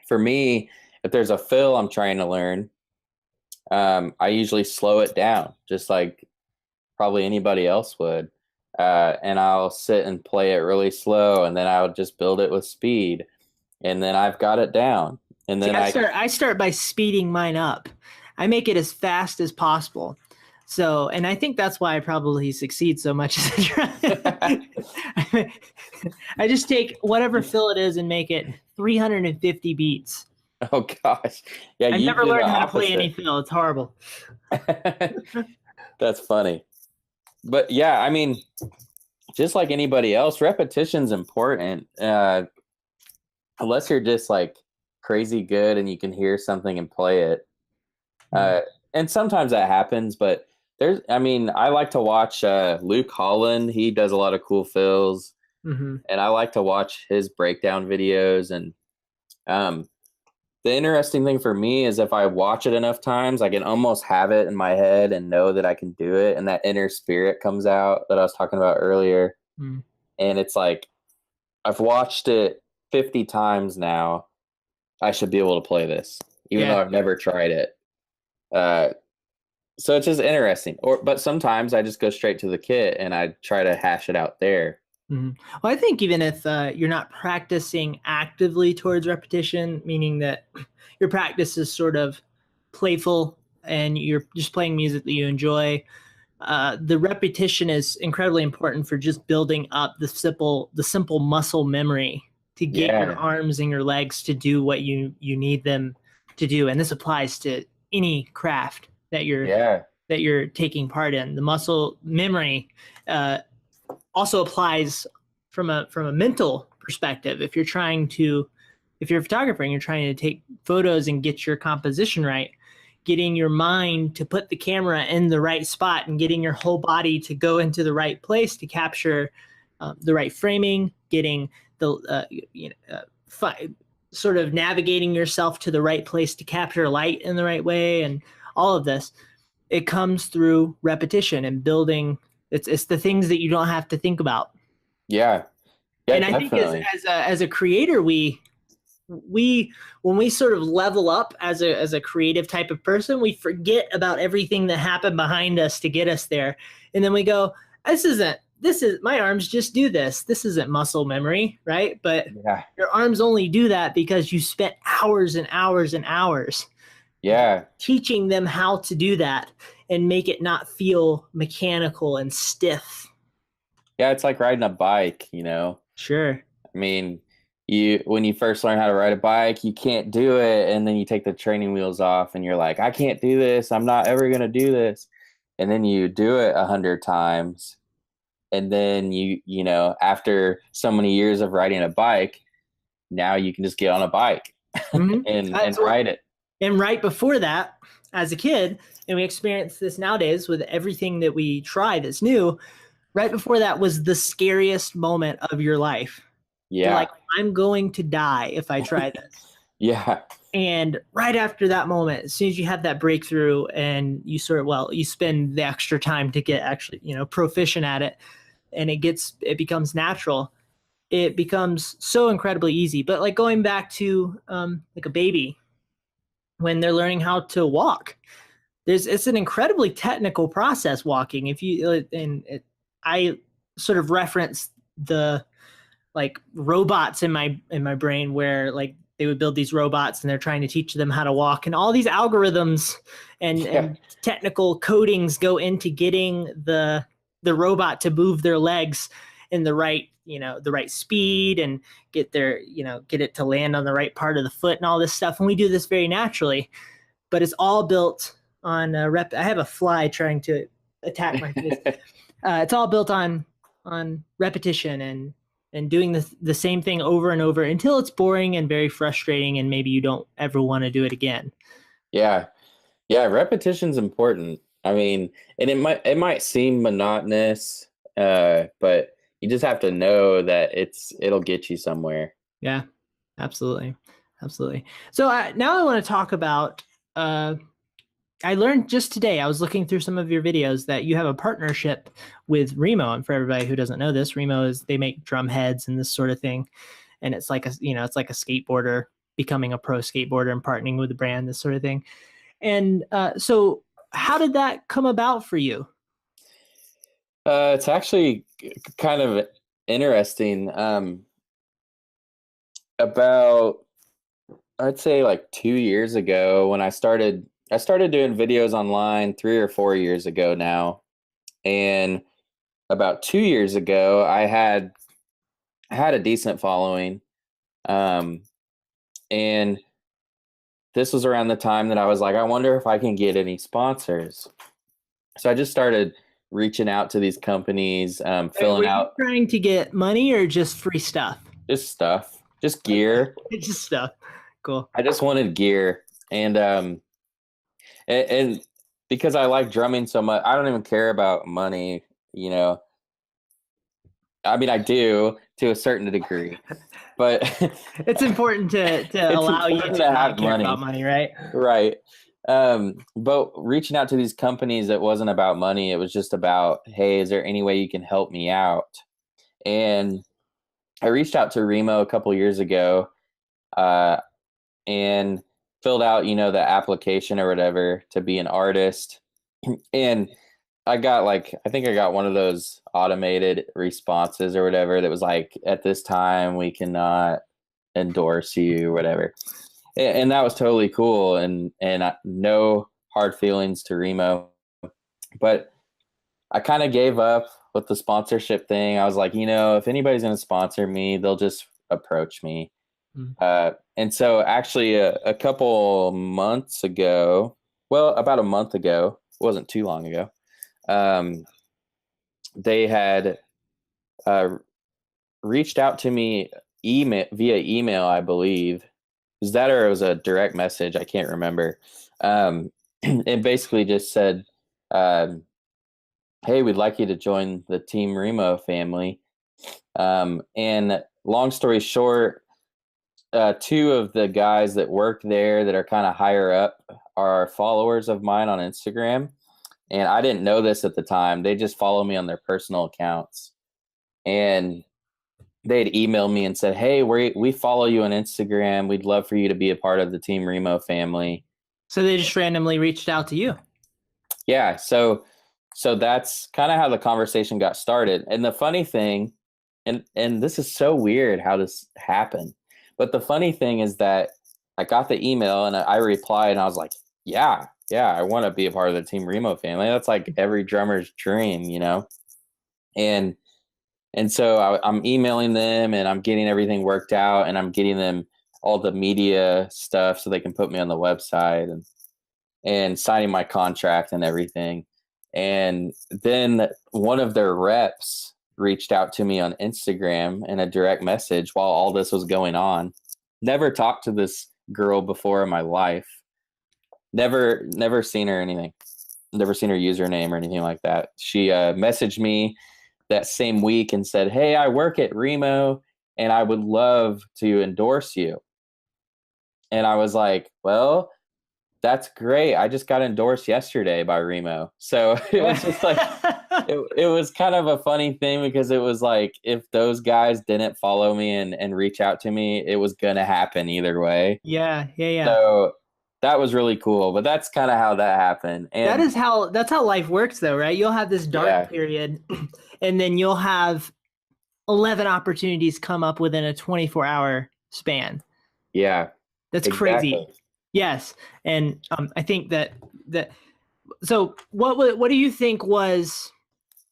for me, if there's a fill I'm trying to learn, I usually slow it down, just like probably anybody else would. And I'll sit and play it really slow, and then I'll just build it with speed, and then I've got it down. And See, then I start by speeding mine up. I make it as fast as possible. So, and I think that's why I probably succeed so much as a drummer. I just take whatever fill it is and make it 350 beats. oh gosh, yeah, I you never do the learned how to play any opposite. fill. It's horrible. That's funny. But yeah, I mean, just like anybody else, repetition's important. Unless you're just like crazy good and you can hear something and play it. Mm. Uh, and sometimes that happens, but I mean, I like to watch Luke Holland. He does a lot of cool fills, Hmm. and I like to watch his breakdown videos. And um, the interesting thing for me is if I watch it enough times, I can almost have it in my head and know that I can do it. And that inner spirit comes out that I was talking about earlier. Mm. And it's like, I've watched it 50 times now. I should be able to play this, even Yeah. though I've never tried it. Uh, so it's just interesting. But sometimes I just go straight to the kit and I try to hash it out there. Mhm. Well, I think even if you're not practicing actively towards repetition, meaning that your practice is sort of playful and you're just playing music that you enjoy, the repetition is incredibly important for just building up the simple muscle memory to get your Yeah, arms and your legs to do what you need them to do. And this applies to any craft yeah, that you're taking part in. The muscle memory uh, also applies from a mental perspective. If you're a photographer and you're trying to take photos and get your composition right, getting your mind to put the camera in the right spot and getting your whole body to go into the right place to capture the right framing, getting the sort of navigating yourself to the right place to capture light in the right way, and all of this, it comes through repetition and building. It's the things that you don't have to think about. yeah, yeah, And I think as definitely. as a creator, we when we sort of level up as a creative type of person, we forget about everything that happened behind us to get us there, and then we go, this is my arms just do this. This isn't muscle memory, right? But Yeah, your arms only do that because you spent hours and hours and hours yeah, teaching them how to do that and make it not feel mechanical and stiff. yeah. It's like riding a bike, you know? Sure. I mean, you when you first learn how to ride a bike, you can't do it, and then you take the training wheels off, and you're like, I can't do this. I'm not ever gonna do this. And then you do it 100 times, and then you know, after so many years of riding a bike, now you can just get on a bike Mm-hmm. and ride it. And right before that, as a kid, and we experience this nowadays with everything that we try that's new, right before that was the scariest moment of your life. You're Yeah, like, I'm going to die if I try this. yeah, And right after that moment, as soon as you have that breakthrough and you spend the extra time to get actually, proficient at it, and it becomes natural, it becomes so incredibly easy. But like going back to like a baby, when they're learning how to walk. It's an incredibly technical process walking. If you I sort of reference the like robots in my brain where like they would build these robots and they're trying to teach them how to walk, and all these algorithms Yeah. and technical codings go into getting the robot to move their legs in the right, the right speed, and get it to land on the right part of the foot and all this stuff. And we do this very naturally, but it's all built on rep. I have a fly trying to attack my face. It's all built on repetition and doing the same thing over and over until it's boring and very frustrating, and maybe you don't ever want to do it again. Yeah. Yeah, repetition's important. I mean, and it might seem monotonous, but you just have to know that it'll get you somewhere. Yeah, absolutely, absolutely. So now I want to talk about. I learned just today. I was looking through some of your videos that you have a partnership with Remo, and for everybody who doesn't know this, Remo is they make drum heads and this sort of thing, and it's like it's like a skateboarder becoming a pro skateboarder and partnering with the brand, this sort of thing. And so, how did that come about for you? It's actually kind of interesting. About I'd say like 2 years ago when I started doing videos online 3 or 4 years ago now, and about 2 years ago I had a decent following, um, and this was around the time that I was like, I wonder if I can get any sponsors. So I just started reaching out to these companies, Were filling you out trying to get money or just free stuff? just stuff, just gear. Just stuff. Cool. I just wanted gear, and because I like drumming so much, I don't even care about money. You know, I mean, I do to a certain degree, but It's important to it's allow you important to to not have care about money, money, right? right? But reaching out to these companies, it wasn't about money. It was just about, hey, is there any way you can help me out? And I reached out to Remo a couple years ago, uh, and filled out, the application or whatever to be an artist. And I think I got one of those automated responses or whatever that was like, at this time, we cannot endorse you or whatever. And that was totally cool. And no hard feelings to Remo. But I kind of gave up with the sponsorship thing. I was like, if anybody's going to sponsor me, they'll just approach me. Mm. And so actually a couple months ago, well, about a month ago, it wasn't too long ago, um, they had uh, reached out to me via email, I believe. Was that or it was a direct message? I can't remember. And basically just said, um, hey, we'd like you to join the Team Remo family. And long story short, two of the guys that work there that are kind of higher up are followers of mine on Instagram. And I didn't know this at the time. They just follow me on their personal accounts. And they had emailed me and said, hey, we follow you on Instagram. We'd love for you to be a part of the Team Remo family. So they just randomly reached out to you. Yeah. So that's kind of how the conversation got started. And the funny thing, and this is so weird how this happened, but the funny thing is that I got the email and I replied and I was like, yeah, I want to be a part of the Team Remo family. That's like every drummer's dream. And so I'm emailing them and I'm getting everything worked out and I'm getting them all the media stuff so they can put me on the website and signing my contract and everything. And then one of their reps reached out to me on Instagram in a direct message while all this was going on. Never talked to this girl before in my life. Never seen her anything. Never seen her username or anything like that. She messaged me that same week and said, hey, I work at Remo and I would love to endorse you. And I was like, well, that's great. I just got endorsed yesterday by Remo. So it was just like, it was kind of a funny thing because it was like, if those guys didn't follow me and reach out to me, it was going to happen either way. Yeah. So that was really cool. But that's kind of how that happened. And That's how life works though, right? You'll have this dark yeah, period and then you'll have 11 opportunities come up within a 24-hour span. yeah, That's exactly. crazy. Yes. And I think that so what do you think was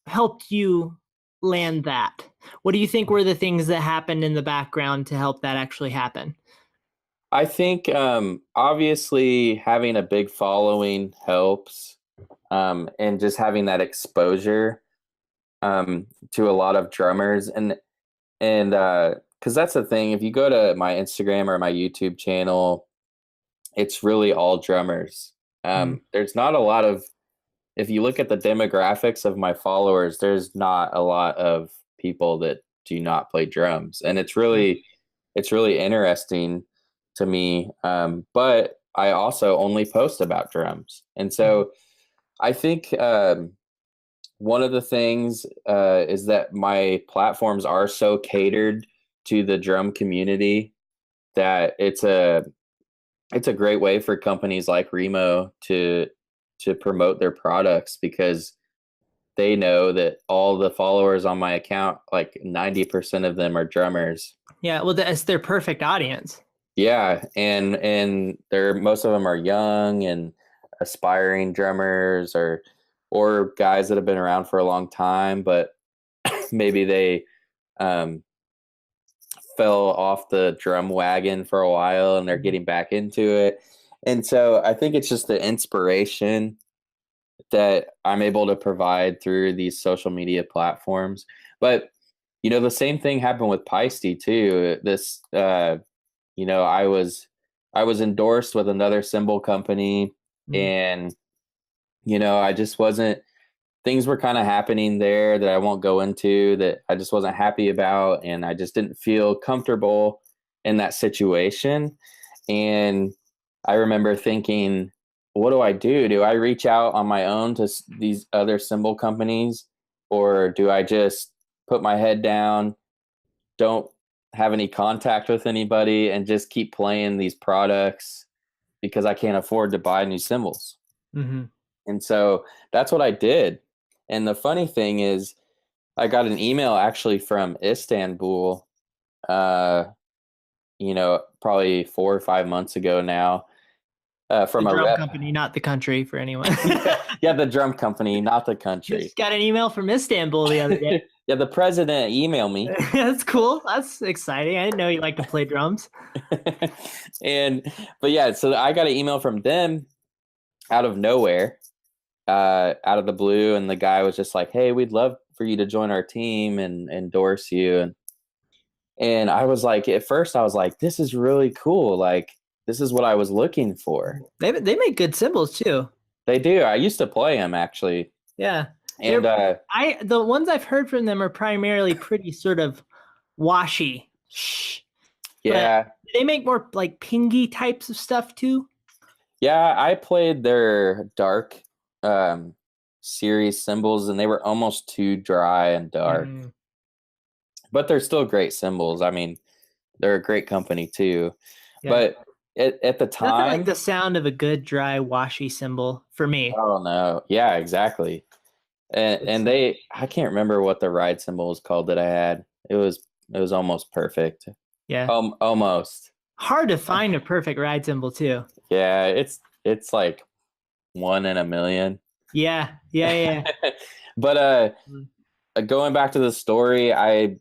helped you land that? What do you think were the things that happened in the background to help that actually happen? I think obviously having a big following helps, and just having that exposure to a lot of drummers, and because that's the thing. If you go to my Instagram or my YouTube channel, it's really all drummers. Mm, There's not a lot of, if you look at the demographics of my followers, there's not a lot of people that do not play drums, and mm, it's really interesting to me. But I also only post about drums, and mm, so I think one of the things is that my platforms are so catered to the drum community that it's a great way for companies like Remo to promote their products, because they know that all the followers on my account, like 90% of them are drummers. yeah, well, that's their perfect audience. Yeah, and they're, most of them are young and aspiring drummers, or guys that have been around for a long time, but maybe they um, fell off the drum wagon for a while and they're Mhm. getting back into it. And so I think it's just the inspiration that I'm able to provide through these social media platforms. But the same thing happened with Peisty too. This I was endorsed with another cymbal company, Mm, and I just wasn't, things were kind of happening there that I won't go into, that I just wasn't happy about, and I just didn't feel comfortable in that situation. And I remember thinking, what do I do? Do I reach out on my own to these other cymbal companies, or do I just put my head down, don't have any contact with anybody, and just keep playing these products because I can't afford to buy new cymbals? mhm. And so that's what I did. And the funny thing is, I got an email actually from Istanbul, uh, probably 4 or 5 months ago now, The from a drum rep. company, not the country for anyone. Yeah, yeah, the drum company, not the country. Just got an email from Istanbul the other day. Yeah, the president emailed me. That's cool. That's exciting. I didn't know you like to play drums. and but yeah, so I got an email from them out of nowhere, out of the blue, and the guy was just like, "Hey, we'd love for you to join our team and endorse you." And I was like, at first, I was like, "This is really cool. Like, this is what I was looking for." They make good cymbals too. They do. I used to play them actually, Yeah. and They're the ones I've heard from them are primarily pretty sort of washy. Shh. But yeah, they make more like pingy types of stuff too. yeah. I played their dark um, series cymbals, and they were almost too dry and dark, Mm, but they're still great cymbals. I mean, they're a great company too. yeah. But at the Nothing like time, the sound of a good dry washy cymbal for me. oh no, yeah, exactly. And It's I can't remember what the ride cymbal was called that I had. It was almost perfect. yeah. Almost. Hard to find a perfect ride cymbal too. Yeah, it's like one in a million. Yeah. Yeah, yeah. But Yeah. going back to the story, I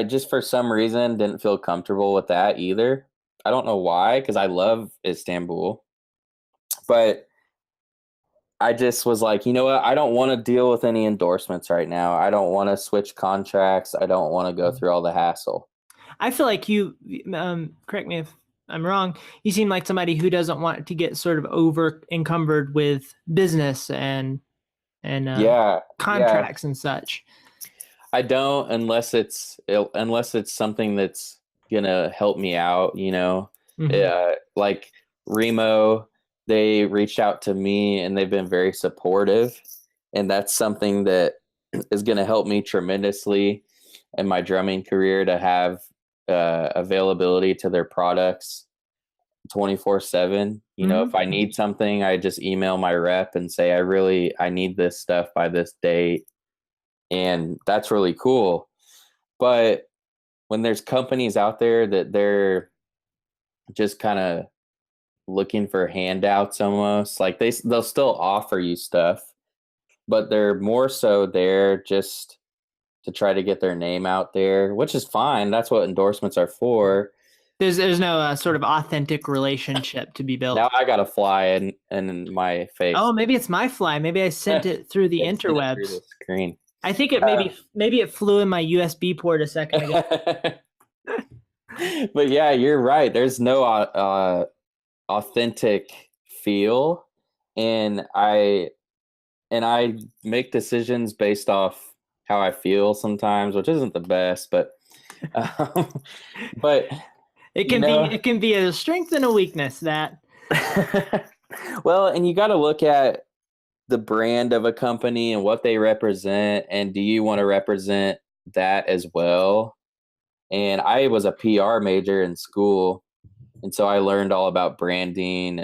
just for some reason didn't feel comfortable with that either. I don't know why, because I love Istanbul, but I just was like, you know what? I don't want to deal with any endorsements right now. I don't want to switch contracts. I don't want to go through all the hassle. I feel like you, correct me if I'm wrong, you seem like somebody who doesn't want to get sort of over encumbered with business and Yeah, yeah. contracts and such. I don't, unless it's something that's gonna help me out. Hmm. Like Remo, they reached out to me and they've been very supportive, and that's something that is gonna help me tremendously in my drumming career, to have availability to their products. 24/7. You know, if I need something, I just email my rep and say, I need this stuff by this date. And that's really cool. But when there's companies out there that they're just kind of looking for handouts almost, like they'll still offer you stuff, but they're more so there just to try to get their name out there, which is fine. That's what endorsements are for. There's no sort of authentic relationship to be built. Now I got a fly in my face. Oh, maybe it's my fly. Maybe I sent it through the interwebs. Through the screen. I think it maybe it flew in my USB port a second ago. But yeah, you're right. There's no authentic feel, and I make decisions based off how I feel sometimes, which isn't the best, but it can be a strength and a weakness, that. Well, and you got to look at the brand of a company and what they represent, and do you want to represent that as well? And I was a PR major in school, and so I learned all about branding,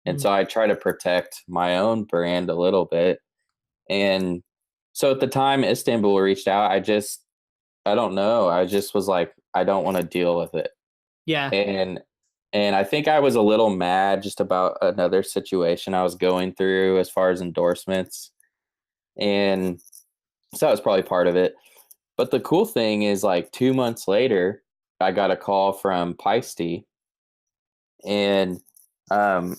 and so I try to protect my own brand a little bit. And so at the time Istanbul reached out, I don't know, I just was like, I don't want to deal with it. Yeah. And I think I was a little mad just about another situation I was going through as far as endorsements. And so that was probably part of it. But the cool thing is, like 2 months later, I got a call from Peisty. And kind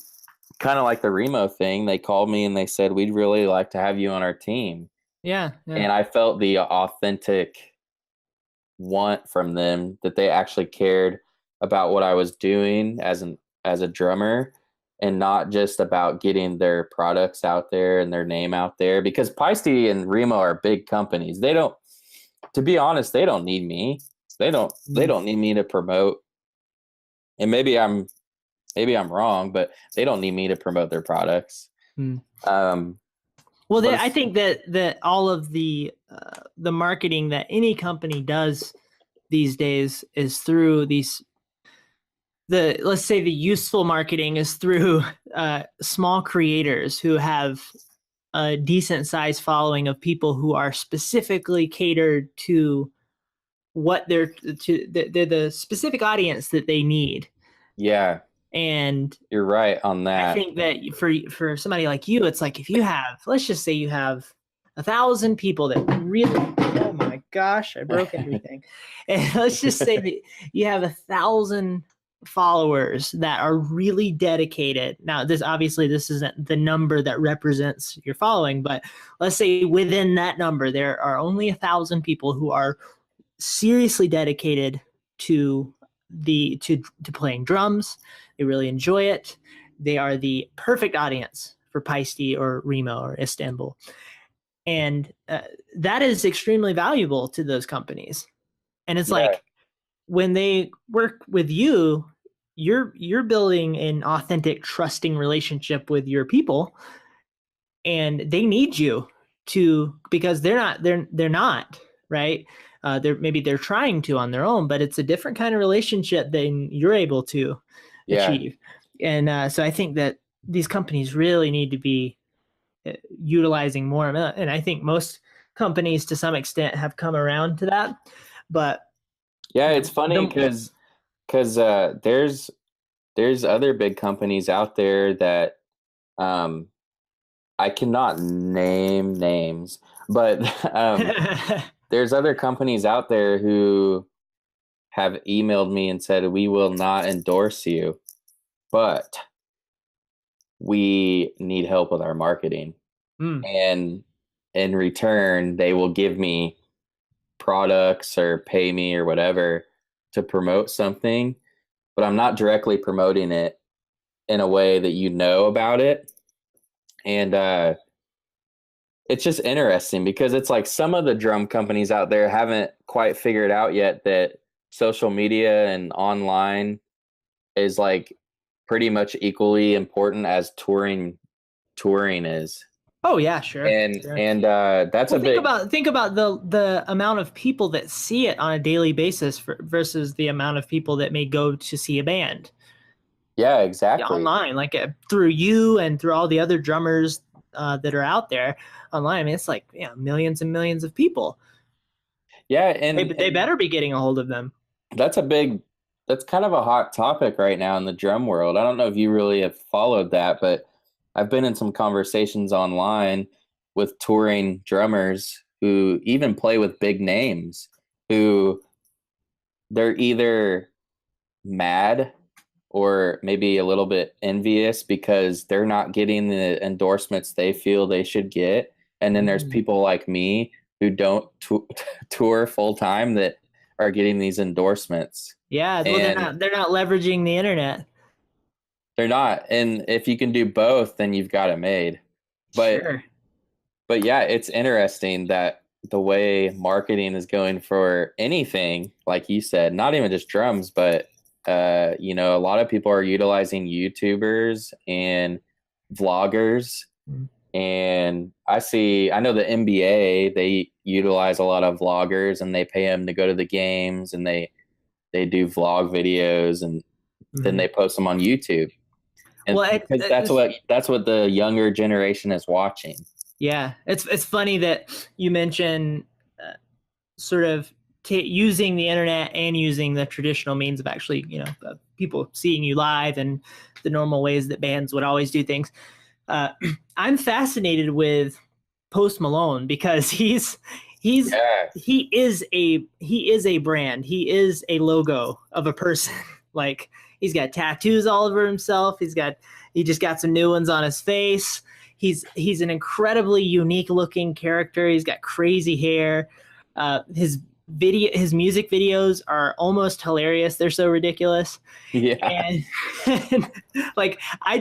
of like the Remo thing, they called me and they said, we'd really like to have you on our team. Yeah. And I felt the authentic want from them, that they actually cared about what I was doing as a drummer, and not just about getting their products out there and their name out there. Because Peisty and Remo are big companies. To be honest, they don't need me. They don't need me to promote. And maybe I'm wrong, but they don't need me to promote their products. Well, I think that all of the marketing that any company does these days is through let's say the useful marketing is through small creators who have a decent sized following of people who are specifically catered to what they're the specific audience that they need. Yeah. And you're right on that. I think that for somebody like you, it's like, if you have, let's just say you have 1,000 people that really, oh my gosh, I broke everything. And let's just say that you have 1,000 followers that are really dedicated. Now, this isn't the number that represents your following, but let's say within that number, there are only 1,000 people who are seriously dedicated to playing drums. They really enjoy it. They are the perfect audience for Peisty or Remo or Istanbul. And that is extremely valuable to those companies. And it's like, when they work with you, you're building an authentic, trusting relationship with your people, and they need you because they're not right. They're trying to on their own, but it's a different kind of relationship than you're able to achieve. And so I think that these companies really need to be utilizing more of it. And I think most companies to some extent have come around to that. But yeah, it's funny because there's other big companies out there that I cannot name names, but there's other companies out there who have emailed me and said, we will not endorse you, but we need help with our marketing. And in return, they will give me products or pay me or whatever to promote something, but I'm not directly promoting it in a way that you know about it. And it's just interesting because it's like some of the drum companies out there haven't quite figured out yet that social media and online is like pretty much equally important as touring is. Oh yeah, sure. And that's a big think about the amount of people that see it on a daily basis versus the amount of people that may go to see a band. Yeah, exactly. online, like through you and through all the other drummers that are out there online. I mean, it's like millions and millions of people. Yeah, They better be getting a hold of them. that's a big, that's kind of a hot topic right now in the drum world. I don't know if you really have followed that, but I've been in some conversations online with touring drummers who even play with big names, who they're either mad or maybe a little bit envious because they're not getting the endorsements they feel they should get. And then there's Mm. people like me who don't tour full time that are getting these endorsements. Yeah, well, And they're not leveraging the internet. they're not. And if you can do both, then you've got it made. But Sure. but yeah, it's interesting that the way marketing is going for anything, like you said, not even just drums, but a lot of people are utilizing YouTubers and vloggers. Mm. And I know the NBA, they utilize a lot of vloggers and they pay them to go to the games and they do vlog videos and then Mhm. they post them on YouTube. And Well, because that's what the younger generation is watching. yeah, it's funny that you mention uh, sort of using the internet and using the traditional means of actually, people seeing you live and the normal ways that bands would always do things. Uh, I'm fascinated with Post Malone because he's Yeah. he is a brand. He is a logo of a person. Like he's got tattoos all over himself. He just got some new ones on his face. He's an incredibly unique looking character. He's got crazy hair. His music videos are almost hilarious. They're so ridiculous. Yeah. And like I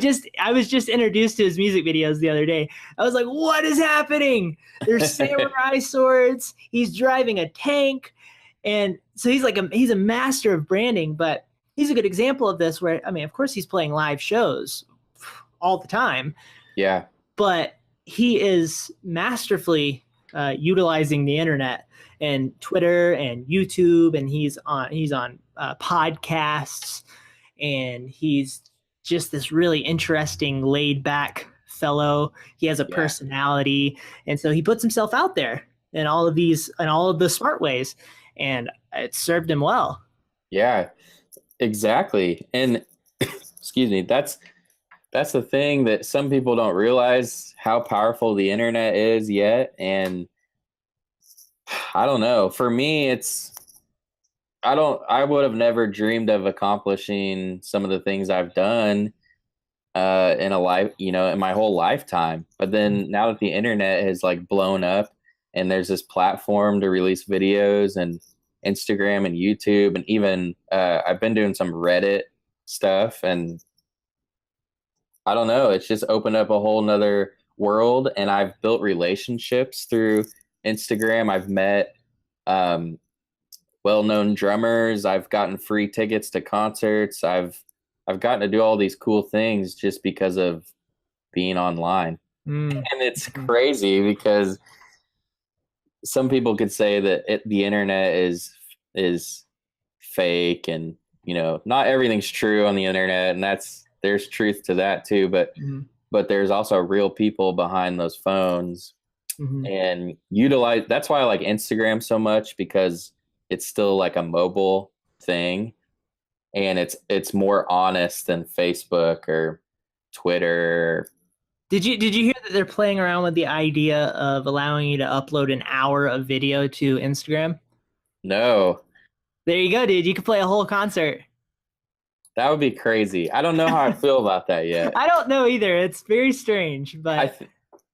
was just introduced to his music videos the other day. I was like, what is happening? There's samurai swords. He's driving a tank. And so he's a master of branding, but he's a good example of this where, I mean, of course he's playing live shows all the time, Yeah. but he is masterfully utilizing the internet and Twitter and YouTube, and he's on podcasts, and he's just this really interesting, laid back fellow. He has a Yeah. personality, and so he puts himself out there in all of the smart ways, and it served him well. Yeah. Exactly. And excuse me, that's the thing that some people don't realize how powerful the internet is yet. And I don't know. For me, I would have never dreamed of accomplishing some of the things I've done in a life, in my whole lifetime. But then now that the internet has like blown up and there's this platform to release videos and Instagram and YouTube, and even I've been doing some Reddit stuff, and I don't know, it's just opened up a whole nother world. And I've built relationships through Instagram. I've met um, well-known drummers. I've gotten free tickets to concerts. I've gotten to do all these cool things just because of being online. Mm. And it's crazy because some people could say that the internet is fake, and not everything's true on the internet, and there's truth to that too, but there's also real people behind those phones. Mm-hmm. And that's why I like Instagram so much, because it's still like a mobile thing, and it's more honest than Facebook or Twitter. Did you hear that they're playing around with the idea of allowing you to upload an hour of video to Instagram? No, There you go, dude. You could play a whole concert. that would be crazy. I don't know how I feel about that yet. I don't know either. It's very strange, but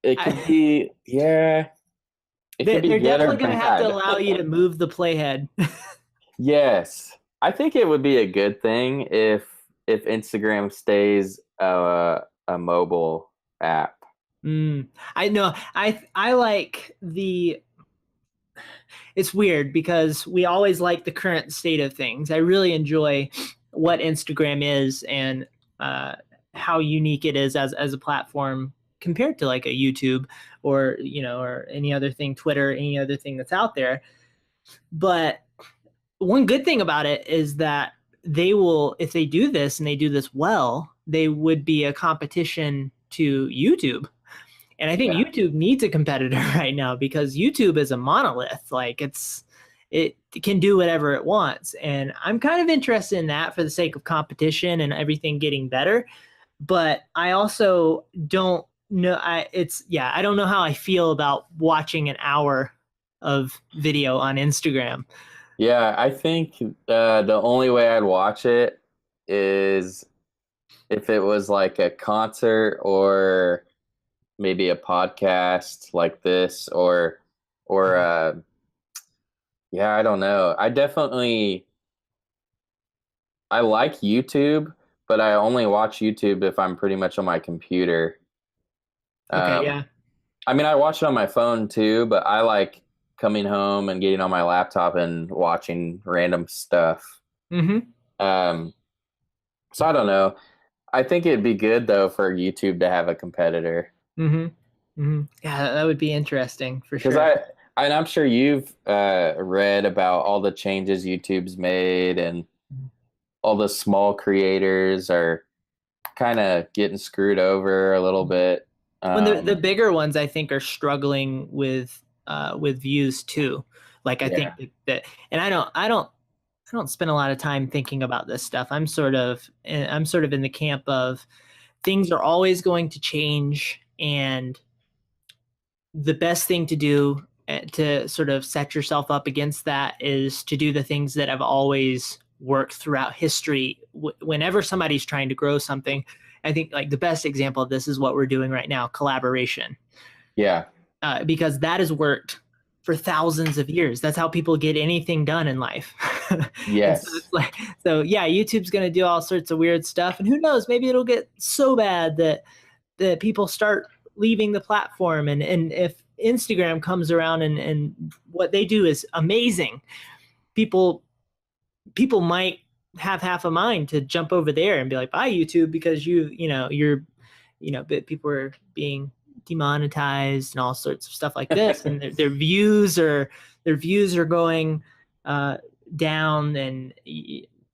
It could be, yeah. It could be they're good or definitely going to have to bad. allow you to move the playhead. Yes, I think it would be a good thing if Instagram stays a mobile app. I know. I like the. It's weird because we always like the current state of things. I really enjoy what Instagram is and how unique it is as a platform compared to like a YouTube or or any other thing, Twitter, any other thing that's out there. But one good thing about it is that they will, if they do this and they do this well, they would be a competition to YouTube. And I think Yeah. YouTube needs a competitor right now because YouTube is a monolith. Like it can do whatever it wants. And I'm kind of interested in that for the sake of competition and everything getting better. But I also don't know. I don't know how I feel about watching an hour of video on Instagram. Yeah, I think the only way I'd watch it is if it was like a concert or maybe a podcast like this or yeah, I don't know. I like YouTube, but I only watch YouTube if I'm pretty much on my computer. Okay, Um yeah. I mean, I watch it on my phone too, but I like coming home and getting on my laptop and watching random stuff. Mm-hmm. Um so I don't know. I think it'd be good though for YouTube to have a competitor. Mm-hmm. Mm-hmm. Yeah, that would be interesting for Because sure. and I'm sure you've read about all the changes YouTube's made, and all the small creators are kind of getting screwed over a little bit. When the Um, bigger ones, I think, are struggling with views too. Like I think yeah, and I don't spend a lot of time thinking about this stuff. I'm sort of in the camp of things are always going to change, and the best thing to do to sort of set yourself up against that is to do the things that have always worked throughout history. Whenever somebody's trying to grow something, I think like the best example of this is what we're doing right now, collaboration, yeah, because that has worked for thousands of years. That's how people get anything done in life. And so yes, it's like, so yeah, YouTube's going to do all sorts of weird stuff, and who knows, maybe it'll get so bad that people start leaving the platform. And if Instagram comes around and what they do is amazing, people might have half a mind to jump over there and be like, bye YouTube, because people are being demonetized and all sorts of stuff like this, and their views are going down, and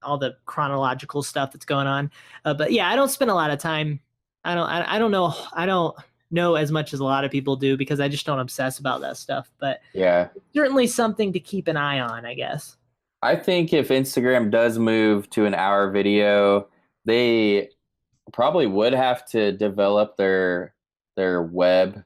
all the chronological stuff that's going on. But yeah, I don't spend a lot of time. I don't know. I don't know as much as a lot of people do because I just don't obsess about that stuff. But yeah. it's certainly something to keep an eye on, I guess. I think if Instagram does move to an hour video, they probably would have to develop their web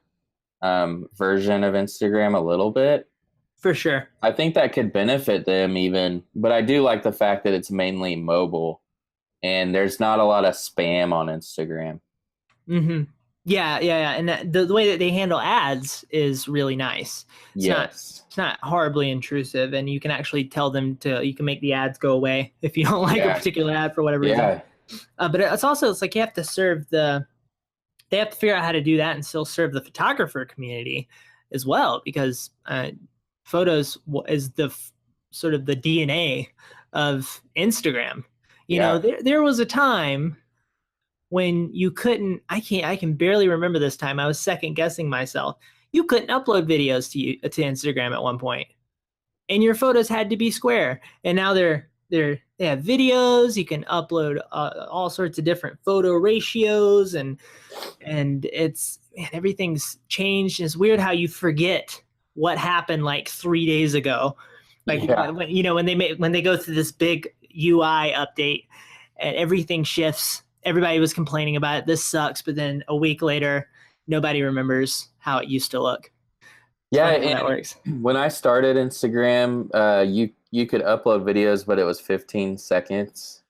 version of Instagram a little bit. For sure. I think that could benefit them even, but I do like the fact that it's mainly mobile and there's not a lot of spam on Instagram. Mm-hmm. Yeah. And the way that they handle ads is really nice. Yes. It's not horribly intrusive, and you can actually tell them you can make the ads go away if you don't like a Yeah. particular ad for whatever reason. Yeah. But it's like you have to they have to figure out how to do that and still serve the photographer community as well, because photos is sort of the DNA of Instagram. Yeah. There was a time when you couldn't. I can barely remember this time. I was second guessing myself. You couldn't upload videos to Instagram at one point, and your photos had to be square. And now they have videos. You can upload all sorts of different photo ratios, and everything's changed. It's weird how you forget what happened like 3 days ago. Like Yeah. when they go through this big UI update and everything shifts. Everybody was complaining about it. This sucks, but then a week later, nobody remembers how it used to look. It's Yeah, funny how that works. and when I started Instagram, you could upload videos, but it was 15 seconds.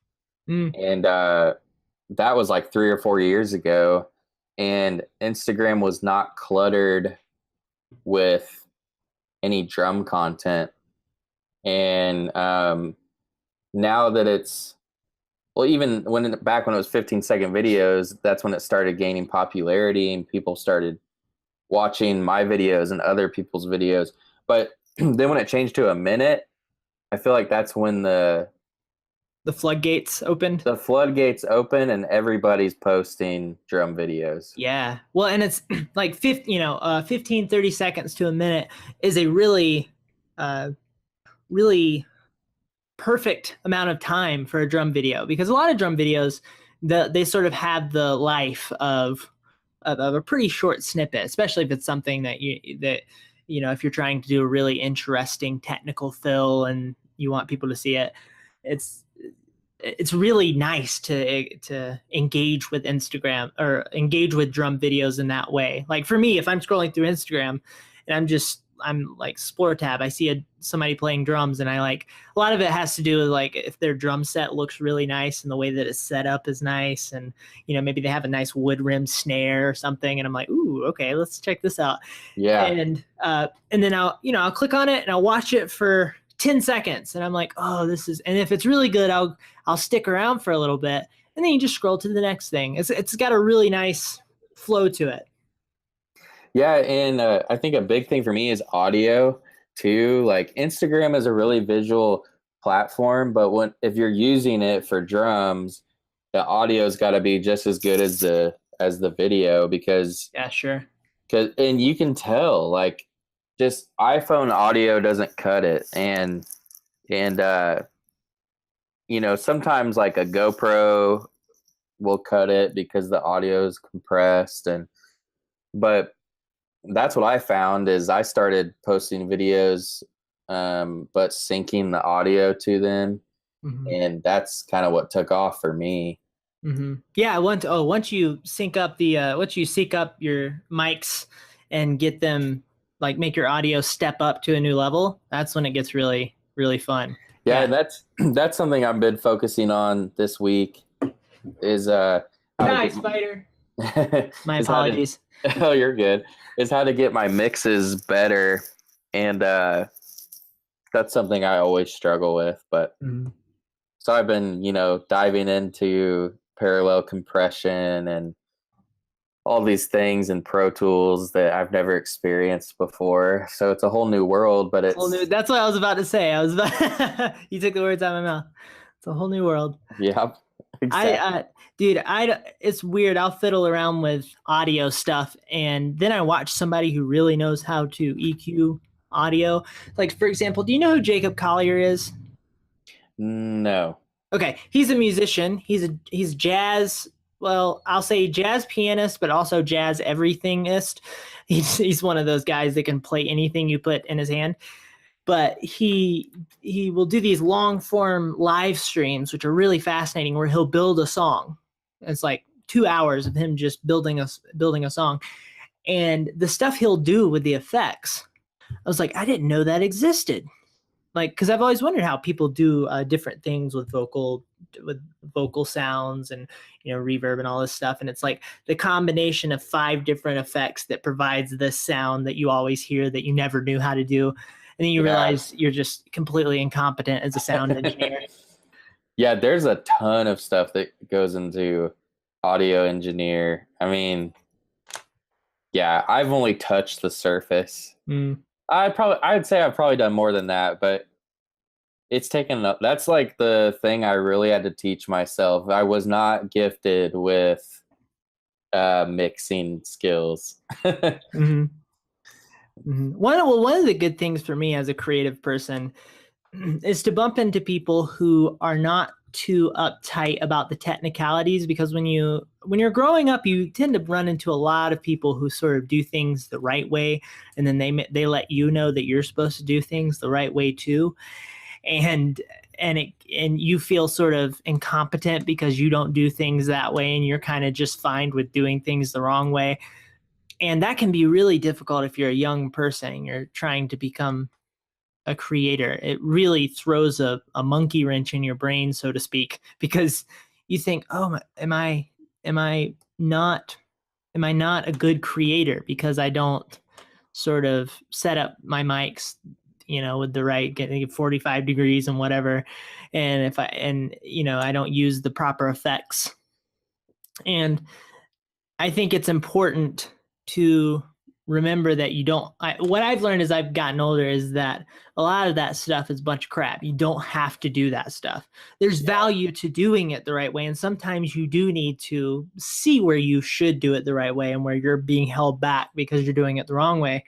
Mm. And that was like 3 or 4 years ago. And Instagram was not cluttered with any drum content. And now that it's, well, even back when it was 15-second videos, that's when it started gaining popularity and people started watching my videos and other people's videos. But then when it changed to a minute, I feel like that's when the floodgates opened. floodgates open and everybody's posting drum videos. Yeah. Well, and it's like 15, 30 seconds to a minute is a really, really perfect amount of time for a drum video, because a lot of drum videos, they sort of have the life of a pretty short snippet, especially if it's something that if you're trying to do a really interesting technical fill and you want people to see it, it's it's really nice to engage with Instagram or engage with drum videos in that way. Like for me, if I'm scrolling through Instagram and I'm like explore tab, I see somebody playing drums, and I like, a lot of it has to do with like if their drum set looks really nice and the way that it's set up is nice, and maybe they have a nice wood rim snare or something, and I'm like, ooh, okay, let's check this out. Yeah. And then I'll click on it and I'll watch it for 10 seconds, and I'm like, oh, and if it's really good, I'll stick around for a little bit, and then you just scroll to the next thing. It's got a really nice flow to it. Yeah, and I think a big thing for me is audio too. Like Instagram is a really visual platform, but if you're using it for drums, the audio's got to be just as good as the video, because Yeah, sure. and you can tell, like, just iPhone audio doesn't cut it, and sometimes like a GoPro will cut it because the audio is compressed, but that's what I found is I started posting videos, but syncing the audio to them, and that's kind of what took off for me. Yeah, once you sync up your mics and get them, like, make your audio step up to a new level, that's when it gets really, really fun. Yeah, that's something I've been focusing on this week is Spider. My apologies. Oh, you're good. Is how to get my mixes better, and that's something I always struggle with. But so I've been, diving into parallel compression and all these things and Pro Tools that I've never experienced before. So it's a whole new world, but that's what I was about to say. You took the words out of my mouth. It's a whole new world. Yeah. Exactly. It's weird. I'll fiddle around with audio stuff, and then I watch somebody who really knows how to EQ audio. Like, for example, do you know who Jacob Collier is? No. Okay, he's a musician. He's jazz. Well, I'll say jazz pianist, but also jazz everythingist. He's one of those guys that can play anything you put in his hand. But he will do these long form live streams, which are really fascinating, where he'll build a song. It's like 2 hours of him just building a song, and the stuff he'll do with the effects. I was like, I didn't know that existed. Like, because I've always wondered how people do different things with vocal sounds and reverb and all this stuff, and it's like the combination of 5 different effects that provides this sound that you always hear that you never knew how to do. And then you realize you're just completely incompetent as a sound engineer. Yeah, there's a ton of stuff that goes into audio engineer. I mean, yeah, I've only touched the surface. I'd say I've probably done more than that, but it's taken up. That's like the thing I really had to teach myself. I was not gifted with mixing skills. One of the good things for me as a creative person is to bump into people who are not too uptight about the technicalities, because when you're growing up, you tend to run into a lot of people who sort of do things the right way, and then they let you know that you're supposed to do things the right way too, and you feel sort of incompetent because you don't do things that way, and you're kind of just fine with doing things the wrong way. And that can be really difficult if you're a young person and you're trying to become a creator. It really throws a monkey wrench in your brain, so to speak, because you think, oh, am I not a good creator because I don't sort of set up my mics, with the right, getting 45 degrees and whatever. And I don't use the proper effects. And I think it's important to remember that what I've learned as I've gotten older is that a lot of that stuff is a bunch of crap. You don't have to do that stuff. There's value to doing it the right way. And sometimes you do need to see where you should do it the right way and where you're being held back because you're doing it the wrong way.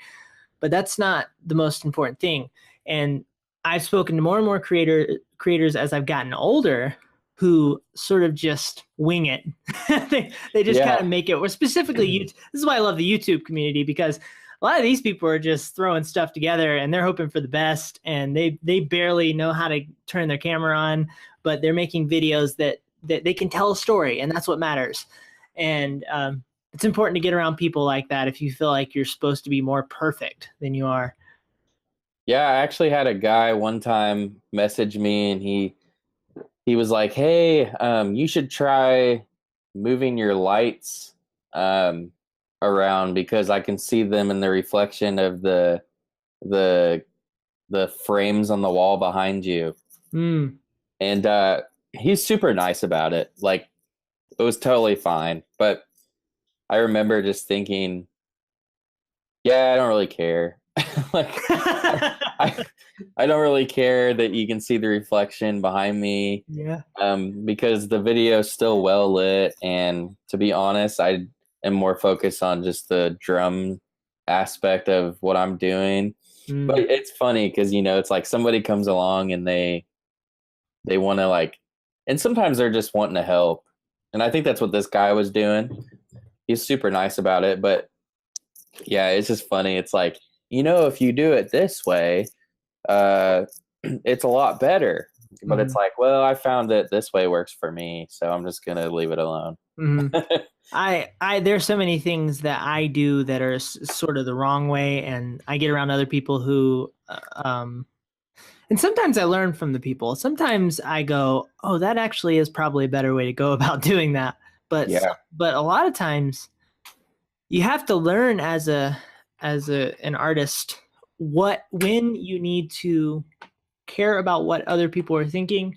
But that's not the most important thing. And I've spoken to more and more creators creators as I've gotten older who sort of just wing it. They just kind of Yeah. make it. Or specifically, YouTube. This is why I love the YouTube community, because a lot of these people are just throwing stuff together and they're hoping for the best, and they barely know how to turn their camera on, but they're making videos that they can tell a story, and that's what matters. And it's important to get around people like that if you feel like you're supposed to be more perfect than you are. Yeah, I actually had a guy one time message me, and he was like, "Hey, you should try moving your lights um, around because I can see them in the reflection of the the frames on the wall behind you." Mm. And he's super nice about it. Like, it was totally fine. But I remember just thinking, yeah, I don't really care. Like, I I don't really care that you can see the reflection behind me, Yeah. because the video is still well lit, and to be honest, I am more focused on just the drum aspect of what I'm doing. But Mm. it's funny because it's like somebody comes along and they want to like, and sometimes they're just wanting to help, and I think that's what this guy was doing. He's super nice about it, but yeah, it's just funny. It's like, if you do it this way, uh, it's a lot better. But it's Mhm. like, well, I found that this way works for me, so I'm just gonna leave it alone. Mhm. There's so many things that I do that are sort of the wrong way, and I get around other people who, and sometimes I learn from the people. Sometimes I go, "Oh, that actually is probably a better way to go about doing that." Yeah, But a lot of times you have to learn as an artist when you need to care about what other people are thinking,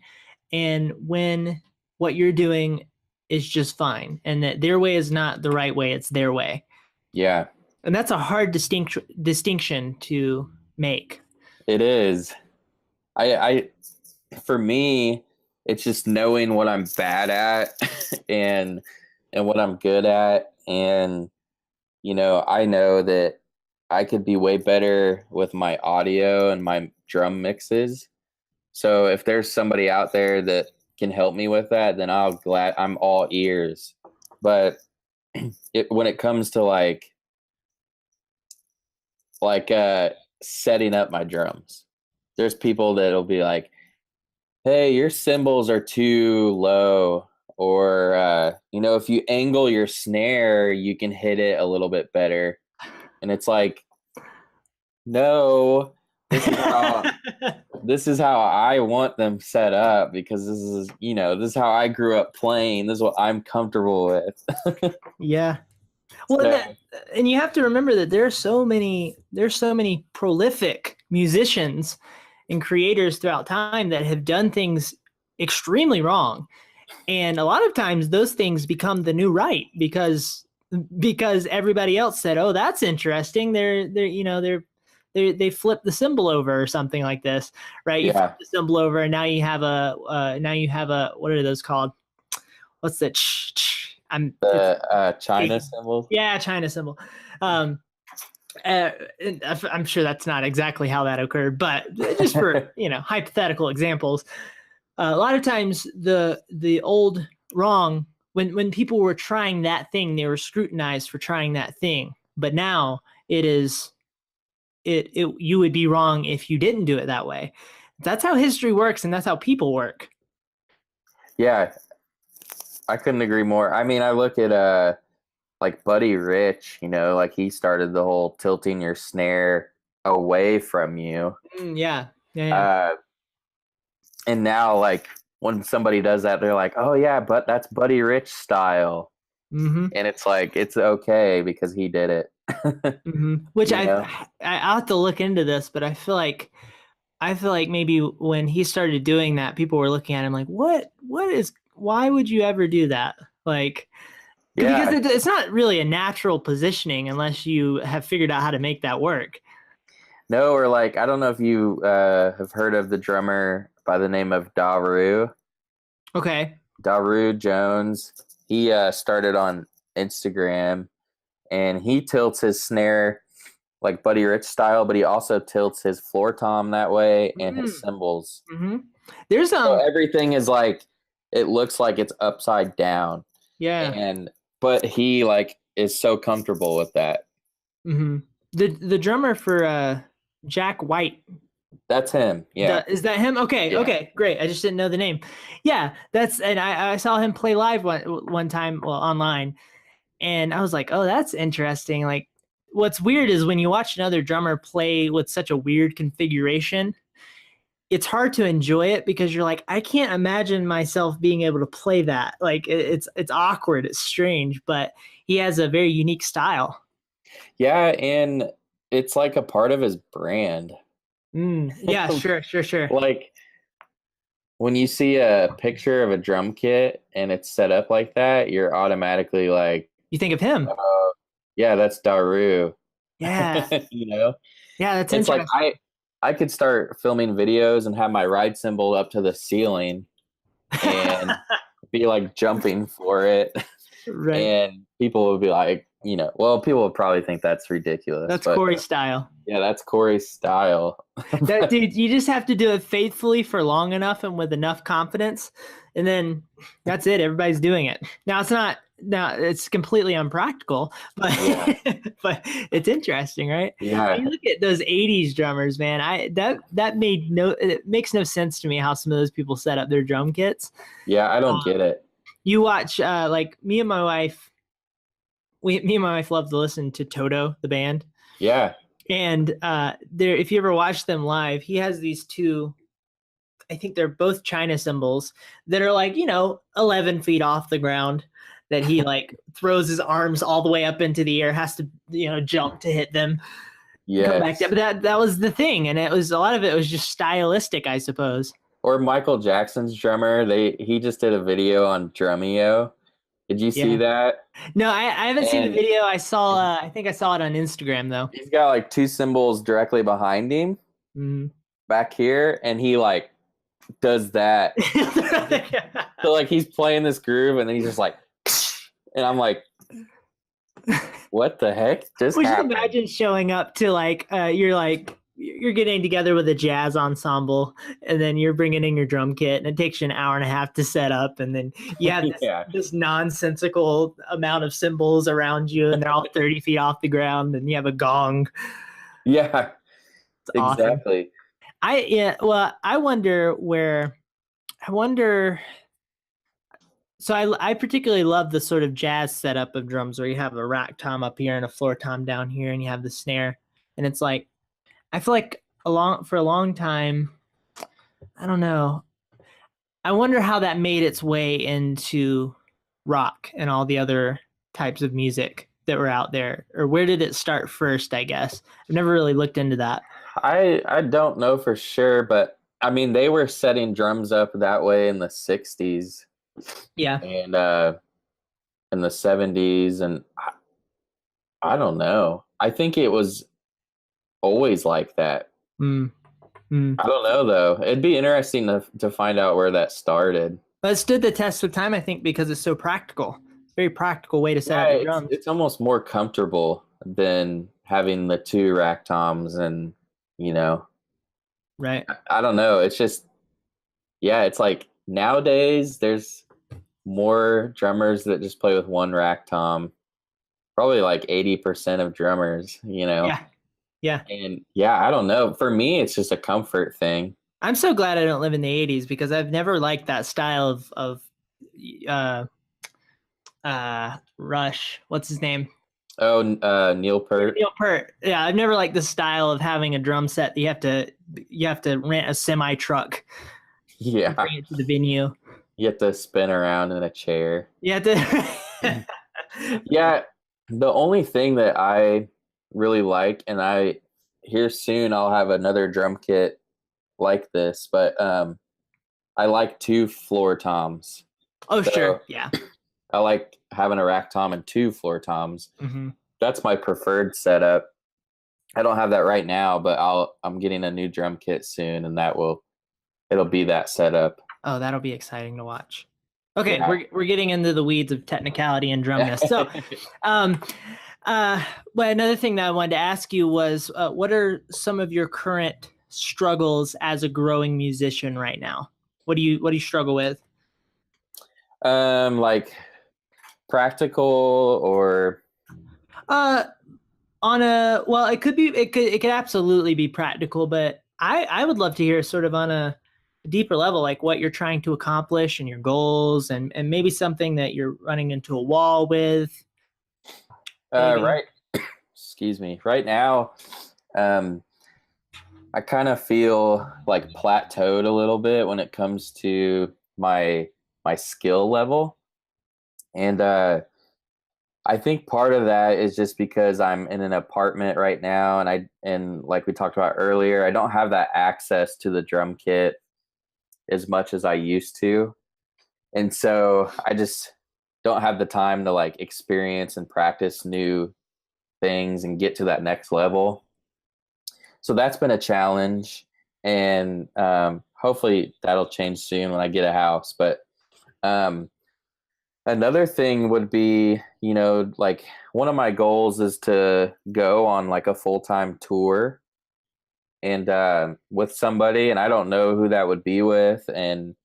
and when what you're doing is just fine, and that their way is not the right way, it's their way. yeah, And that's a hard distinction to make. it is. I for me, it's just knowing what I'm bad at and what I'm good at, and I know that I could be way better with my audio and my drum mixes. So if there's somebody out there that can help me with that, then I'm all ears. But when it comes to like setting up my drums, there's people that'll be like, "Hey, your cymbals are too low," or if you angle your snare, you can hit it a little bit better. And it's like, no, this is how this is how I want them set up, because this is how I grew up playing. This is what I'm comfortable with. Yeah. Well, So and you have to remember that there's so many prolific musicians and creators throughout time that have done things extremely wrong. And a lot of times those things become the new right, because everybody else said, "Oh, that's interesting." They flip the symbol over or something like this, right? You flip yeah, the symbol over, and now you have a what are those called? What's that? It's the China cymbals. yeah, China symbol. Um, and I'm sure that's not exactly how that occurred, but just for hypothetical examples, a lot of times the old wrong, when people were trying that thing, they were scrutinized for trying that thing. But now it is it you would be wrong if you didn't do it that way. That's how history works, and that's how people work. Yeah, I couldn't agree more. I mean, I look at like Buddy Rich, like he started the whole tilting your snare away from you. Yeah, yeah, yeah. Uh, and now, like, when somebody does that, they're like, "Oh yeah, but that's Buddy Rich style," Mm-hmm. and it's like it's okay because he did it. Mm-hmm. Which you know? I'll have to look into this, but I feel like maybe when he started doing that, people were looking at him like, why would you ever do that? Like, because Yeah. it's not really a natural positioning unless you have figured out how to make that work. No, or like I don't know if you have heard of the drummer by the name of Daru. Okay. Daru Jones. He started on Instagram, and he tilts his snare like Buddy Rich style, but he also tilts his floor tom that way and his Mm. cymbals. Hmm. There's So everything is like it looks like it's upside down, yeah. and but he like is so comfortable with that. Hmm. The drummer for Jack White. That's him. Yeah, Is that him? Okay, yeah, okay, great. I just didn't know the name. Yeah, that's and I saw him play live one time, well, online, and I was like, oh, that's interesting. Like, what's weird is when you watch another drummer play with such a weird configuration, it's hard to enjoy it because you're like, I can't imagine myself being able to play that. Like, it's awkward, it's strange, but he has a very unique style. yeah, and it's like a part of his brand. Yeah, sure, sure, sure. Like when you see a picture of a drum kit and it's set up like that, you're automatically like, You think of him? yeah, that's Daru. Yeah, You know, yeah, that's it's like interesting. I could start filming videos and have my ride cymbal up to the ceiling and be like jumping for it, Right. and people would be like, well, people would probably think that's ridiculous, That's but Corey style. yeah, that's Corey's style. That dude, you just have to do it faithfully for long enough and with enough confidence, and then that's it. Everybody's doing it. Now it's not. Now it's completely unpractical, but Yeah, but it's interesting, right? yeah, You look at those '80s drummers, man. That made no. It makes no sense to me how some of those people set up their drum kits. yeah. I don't get it. You watch, like me and my wife. Me and my wife love to listen to Toto, the band. Yeah, And there, if you ever watch them live, he has these two. I think they're both China cymbals that are like 11 feet off the ground. That he like throws his arms all the way up into the air, has to jump to hit them, come back down. yes. But that was the thing, and it was a lot of it was just stylistic, I suppose. Or Michael Jackson's drummer. He just did a video on Drumeo. Did you see Yeah. that? No, I haven't seen the And video. I saw. I think I saw it on Instagram though. he's got like two cymbals directly behind him Mm. back here, and he like does that. So like he's playing this groove, and then he's just like, and I'm like, what the heck just Would you happened? imagine showing up to you're getting together with a jazz ensemble, and then you're bringing in your drum kit, and it takes you an hour and a half to set up, and then you have this, Yeah, this nonsensical amount of cymbals around you, and they're all 30 feet off the ground, and you have a gong. yeah, It's awesome. exactly. Well, I wonder. So I particularly love the sort of jazz setup of drums where you have a rack tom up here and a floor tom down here, and you have the snare, and it's like I feel like for a long time, I don't know. I wonder how that made its way into rock and all the other types of music that were out there, or where did it start first? I guess I've never really looked into that. I don't know for sure, but I mean they were setting drums up that way in the '60s Yeah. and in the '70s, and I don't know. I think it was always like that. Mm, mm. I don't know though. It'd be interesting to find out where that started. But it stood the test of time, I think, because it's so practical. Very practical way to set Yeah, up your it's drums. it's almost more comfortable than having the two rack toms, and you know, Right. I don't know. It's just yeah, it's like nowadays there's more drummers that just play with one rack tom. Probably like 80% of drummers. Yeah. Yeah. And yeah, I don't know. For me, it's just a comfort thing. I'm so glad I don't live in the 80s because I've never liked that style of uh Rush. What's his name? Oh, Neil Peart. Neil Peart. Yeah, I've never liked the style of having a drum set that you have to rent a semi truck and Yeah, bring it to the venue. you have to spin around in a chair. You have to Yeah, the only thing that I really like, and I here soon I'll have another drum kit like this, but I like two floor toms. Oh, sure. So Yeah. I like having a rack tom and two floor toms. Hmm. That's my preferred setup. I don't have that right now, but I'm getting a new drum kit soon, and it'll be that setup. Oh, that'll be exciting to watch. Okay, Yeah. we're getting into the weeds of technicality and drumness. So, um, Uh, well, another thing that I wanted to ask you was, what are some of your current struggles as a growing musician right now? What do you struggle with? Like practical or Uh, on a well, it could absolutely be practical, but I would love to hear sort of on a deeper level, like what you're trying to accomplish and your goals, and maybe something that you're running into a wall with, maybe. right. Excuse me. Right now, um, I kind of feel like plateaued a little bit when it comes to my skill level, and I think part of that is just because I'm in an apartment right now, and like we talked about earlier, I don't have that access to the drum kit as much as I used to, and so I just don't have the time to like experience and practice new things and get to that next level. So that's been a challenge, and hopefully that'll change soon when I get a house. But um, another thing would be, like one of my goals is to go on like a full time tour and with somebody, and I don't know who that would be with, and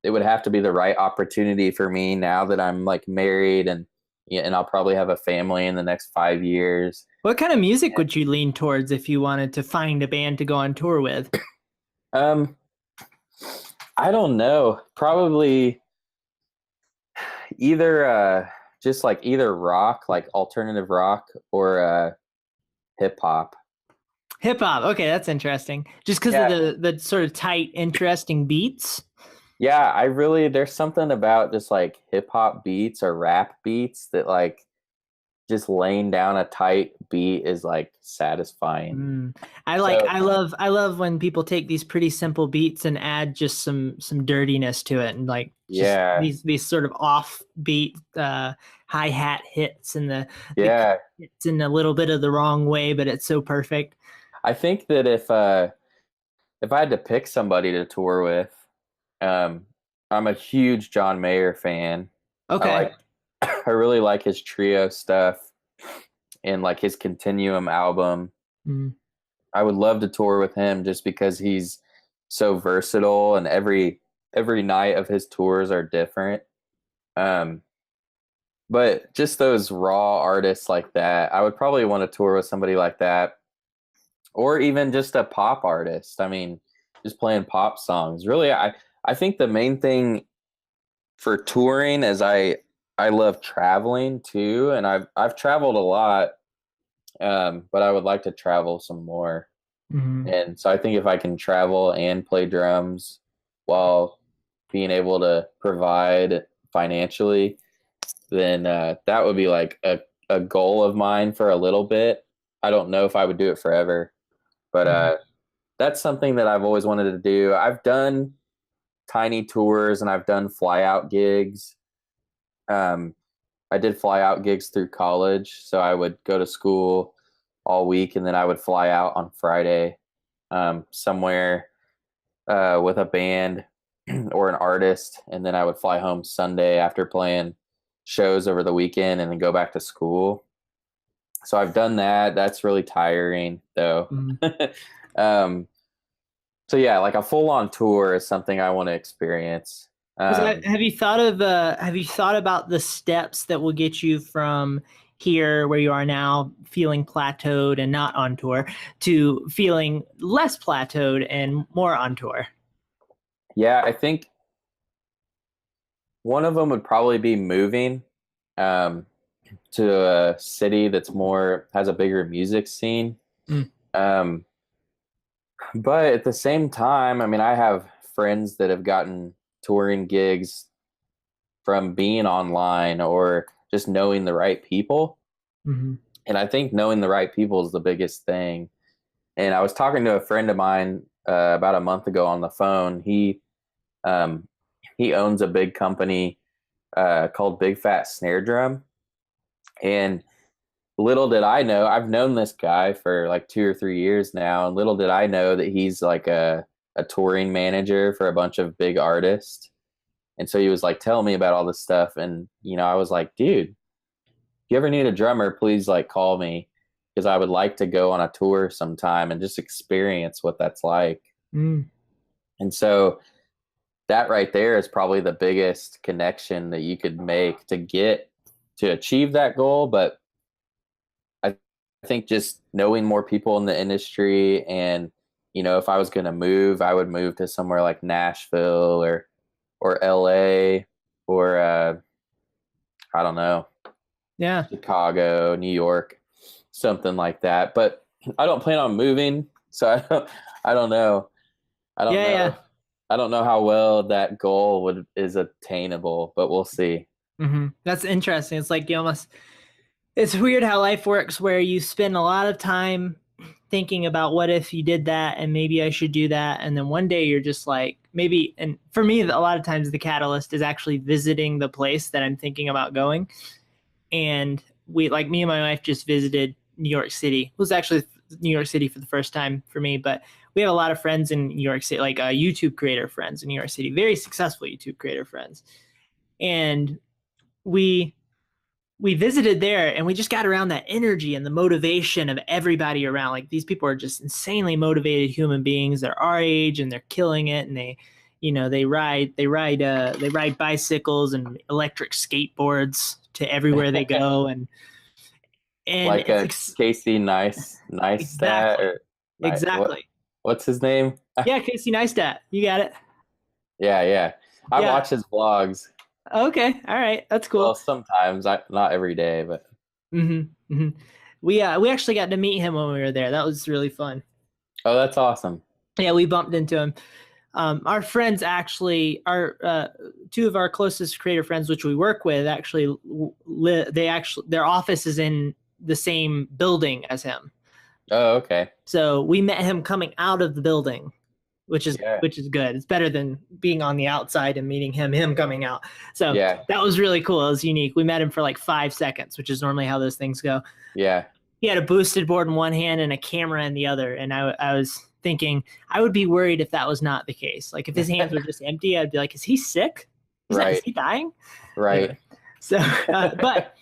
it would have to be the right opportunity for me now that I'm like married and yeah, and I'll probably have a family in the next 5 years. What kind of music would you lean towards if you wanted to find a band to go on tour with? Um, I don't know. Probably either just like either rock, like alternative rock, or hip hop. Hip hop. Okay, that's interesting. Just because of Yeah, the sort of tight, interesting beats. yeah. I really there's something about just like hip hop beats or rap beats that like just laying down a tight beat is like satisfying. Mm. I like So I love when people take these pretty simple beats and add just some dirtiness to it, and like just yeah, these sort of offbeat hi-hat hits, and the kick yeah. hits in a little bit of the wrong way, but it's so perfect. I think that if I had to pick somebody to tour with, um, I'm a huge John Mayer fan. I Okay. like I really like his trio stuff and like his Continuum album. Mm. I would love to tour with him just because he's so versatile and every night of his tours are different. Um, but just those raw artists like that, I would probably want to tour with somebody like that, or even just a pop artist. I mean, just playing pop songs. Really, I think the main thing for touring is I love traveling too, and I've traveled a lot, but I would like to travel some more. Mhm. And so I think if I can travel and play drums while being able to provide financially, then that would be like a goal of mine for a little bit. I don't know if I would do it forever, but Mhm. that's something that I've always wanted to do. I've done tiny tours and I've done fly out gigs. Um, I did fly out gigs through college, so I would go to school all week and then I would fly out on Friday somewhere with a band or an artist, and then I would fly home Sunday after playing shows over the weekend and then go back to school. So I've done that. That's really tiring though. Mhm. um, so yeah, like a full on tour is something I want to experience. Um, Have you thought about the steps that will get you from here where you are now feeling plateaued and not on tour to feeling less plateaued and more on tour? yeah, I think one of them would probably be moving um, to a city that's more has a bigger music scene. Mm. Um, but at the same time, I mean, I have friends that have gotten touring gigs from being online or just knowing the right people. Mhm. And I think knowing the right people is the biggest thing. And I was talking to a friend of mine about a month ago on the phone. Um, he owns a big company called Big Fat Snare Drum, and little did I know, I've known this guy for like 2 or 3 years now, and little did I know that he's like a touring manager for a bunch of big artists. And so he was like telling me about all this stuff, and I was like, dude, you ever need a drummer, please like call me because I would like to go on a tour sometime and just experience what that's like. Mm. And so that right there is probably the biggest connection that you could make to get to achieve that goal. But I think just knowing more people in the industry, and if I was going to move, I would move to somewhere like Nashville or LA or I don't know, Yeah. Chicago, New York, something like that. But I don't plan on moving, so I don't know. I don't Yeah. Yeah. know. I don't know how well that goal is attainable, but we'll see. That's interesting. It's like you almost, it's weird how life works where you spend a lot of time thinking about what if you did that and maybe I should do that. And then one day you're just like, maybe, and for me, a lot of times the catalyst is actually visiting the place that I'm thinking about going. And like me and my wife just visited New York City. It was actually New York City for the first time for me, but we have a lot of friends in New York City, like YouTube creator friends in New York City, very successful YouTube creator friends. And we visited there and we just got around that energy and the motivation of everybody around. Like these people are just insanely motivated human beings. They're our age and they're killing it. And they ride bicycles and electric skateboards to everywhere they go. And Like it's a Casey Neistat, exactly, or exactly. what's his name? Yeah. Casey Neistat. You got it. Yeah. I Yeah. watch his vlogs. Okay. All right. That's Well, cool. sometimes, not every day, but Mm-hmm. We actually got to meet him when we were there. That was really fun. oh, that's awesome. Yeah, we bumped into him. Our friends actually, our two of our closest creator friends, which we work with, actually their office is in the same building as him. Oh, okay. So we met him coming out of the building, which is Yeah. good. It's better than being on the outside and meeting him coming out. So Yeah. that was really cool. It was unique. We met him for like 5 seconds, which is normally how those things go. Yeah. He had a boosted board in one hand and a camera in the other, and I was thinking I would be worried if that was not the case. Like if his hands were just empty, I'd be like, is he sick? Is he dying? Right. Anyway, so but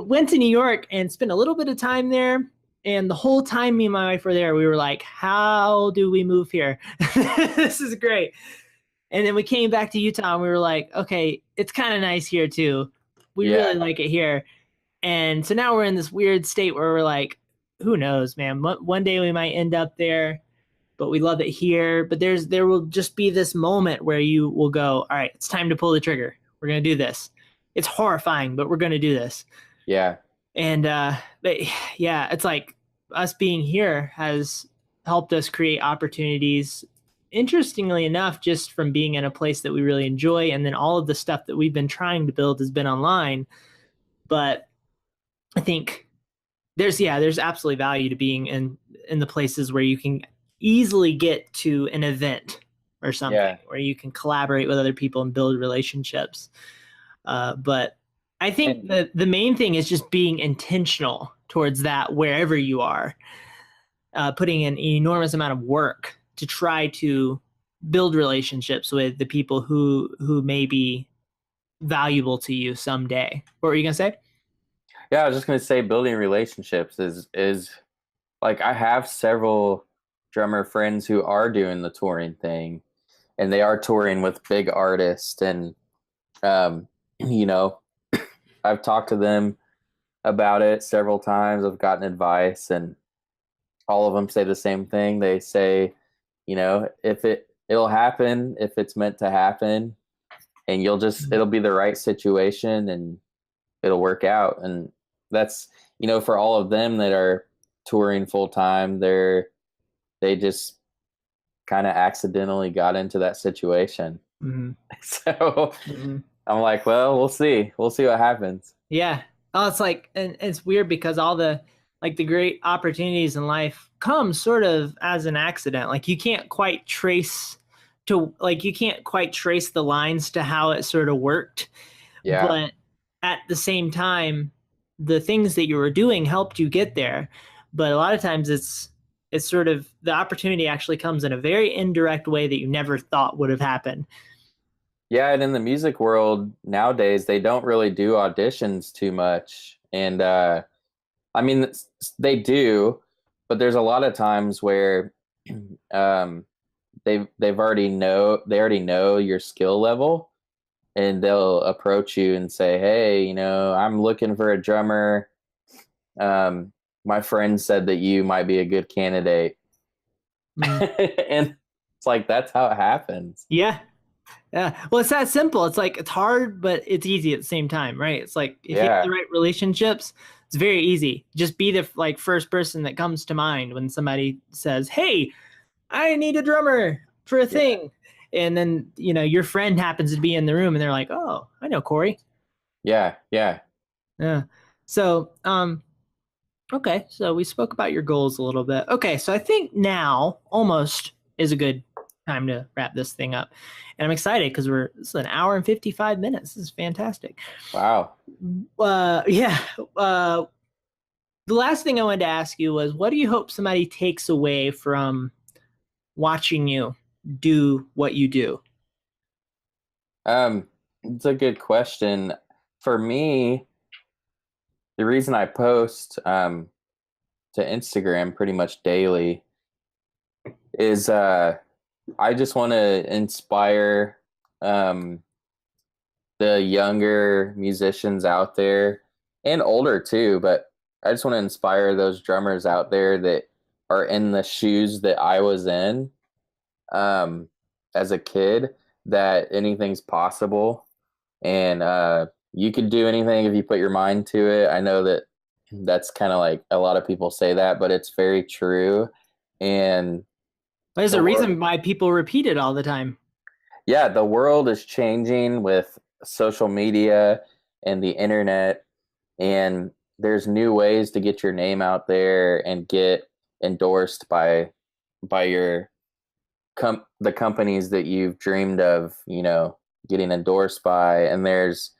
went to New York and spent a little bit of time there. And the whole time me and my wife were there, we were like, how do we move here? This is great. And then we came back to Utah and we were like, okay, it's kind of nice here too. We really like it here. And so now we're in this weird state where we're like, who knows, man? One day we might end up there, but we love it here. But there will just be this moment where you will go, all right, it's time to pull the trigger. We're going to do this. It's horrifying, but we're going to do this. Yeah. And but yeah, it's like us being here has helped us create opportunities. Interestingly enough, just from being in a place that we really enjoy, and then all of the stuff that we've been trying to build has been online. But I think there's absolutely value to being in the places where you can easily get to an event or something where you can collaborate with other people and build relationships. But I think the main thing is just being intentional towards that wherever you are, putting in an enormous amount of work to try to build relationships with the people who may be valuable to you someday. What were you gonna say? Yeah, I was just gonna say building relationships is like I have several drummer friends who are doing the touring thing, and they are touring with big artists, and you know, I've talked to them about it several times. I've gotten advice, and all of them say the same thing. They say, if it'll happen if it's meant to happen, and it'll be the right situation and it'll work out. And that's, for all of them that are touring full time, they just kind of accidentally got into that situation. Mm-hmm. So I'm like, well, we'll see what happens. Yeah. Oh, it's like, and it's weird because all the great opportunities in life come sort of as an accident. Like you can't quite trace the lines to how it sort of worked. Yeah. But at the same time, the things that you were doing helped you get there. But a lot of times it's sort of the opportunity actually comes in a very indirect way that you never thought would have happened. Yeah, and in the music world nowadays, they don't really do auditions too much. And I mean, they do, but there's a lot of times where um, they already know your skill level, and they'll approach you and say, "Hey, I'm looking for a drummer. My friend said that you might be a good candidate," Mm. and it's like that's how it happens. Yeah. Yeah. Well, it's that simple. It's like it's hard, but it's easy at the same time, right? It's like if you have the Yeah, right relationships, it's very easy. Just be the like first person that comes to mind when somebody says, "Hey, I need a drummer for a yeah, thing." And then, your friend happens to be in the room and they're like, "Oh, I know Corey." yeah, yeah. Yeah. So, okay, so we spoke about your goals a little bit. Okay, so I think now almost is a good time to wrap this thing up. And I'm excited because this is an hour and 55 minutes. This is fantastic. Wow. Yeah. Uh, the last thing I wanted to ask you was what do you hope somebody takes away from watching you do what you do? It's a good question. For me, the reason I post to Instagram pretty much daily is I just want to inspire um, the younger musicians out there and older too, but I just want to inspire those drummers out there that are in the shoes that I was in um, as a kid, that anything's possible, and you could do anything if you put your mind to it. I know that that's kind of like a lot of people say that, but it's very true. And There's the a world, reason why people repeat it all the time. yeah, the world is changing with social media and the internet, and there's new ways to get your name out there and get endorsed by your the companies that you've dreamed of, getting endorsed by. And there's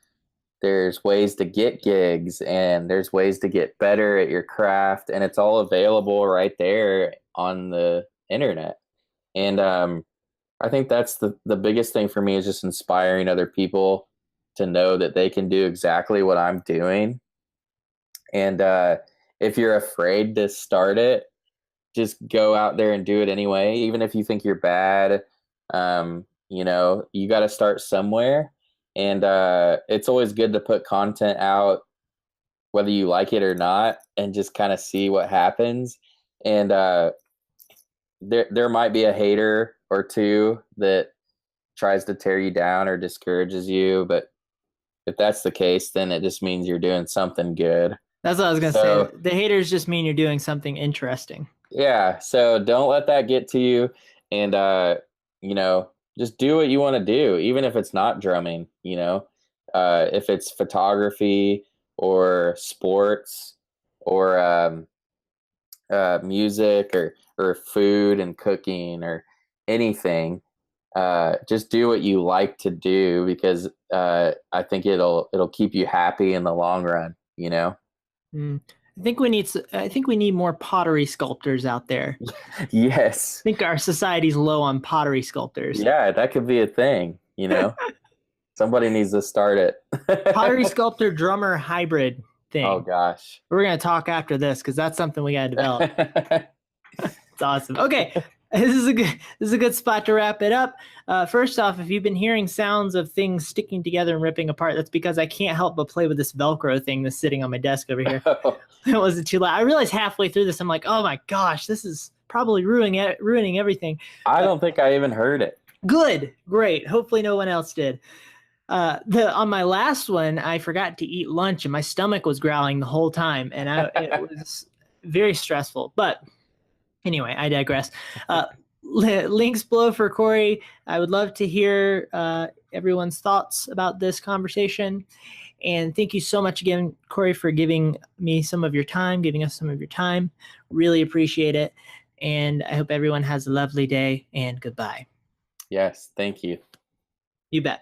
ways to get gigs, and there's ways to get better at your craft, and it's all available right there on the internet. And I think that's the biggest thing for me, is just inspiring other people to know that they can do exactly what I'm doing. And if you're afraid to start it, just go out there and do it anyway. Even if you think you're bad, you got to start somewhere. And it's always good to put content out, whether you like it or not, and just kind of see what happens. And there might be a hater or two that tries to tear you down or discourages you, but if that's the case, then it just means you're doing something good. That's what I was going to say. So The haters just mean you're doing something interesting. yeah, so don't let that get to you, and just do what you want to do, even if it's not drumming. If it's photography or sports or music or food and cooking or anything. Just do what you like to do, because I think it'll keep you happy in the long run. Mm. I think we need more pottery sculptors out there. Yes. I think our society's low on pottery sculptors. Yeah, that could be a thing. Somebody needs to start Pottery it. sculptor drummer hybrid Oh thing. gosh. We're gonna talk after this because that's something we gotta develop. It's awesome. Okay, this is a good spot to wrap it up. First off, if you've been hearing sounds of things sticking together and ripping apart, that's because I can't help but play with this Velcro thing that's sitting on my desk over here. It wasn't too loud. I realized halfway through this, I'm like, oh my gosh, this is probably ruining everything. I don't think I even heard it. Good, great. Hopefully, no one else did. On my last one, I forgot to eat lunch, and my stomach was growling the whole time, and it was very stressful. But anyway, I digress. Links below for Corey. I would love to hear everyone's thoughts about this conversation. And thank you so much again, Corey, for giving me some of your time, giving us some of your time. Really appreciate it. And I hope everyone has a lovely day, and goodbye. Yes, thank you. You bet.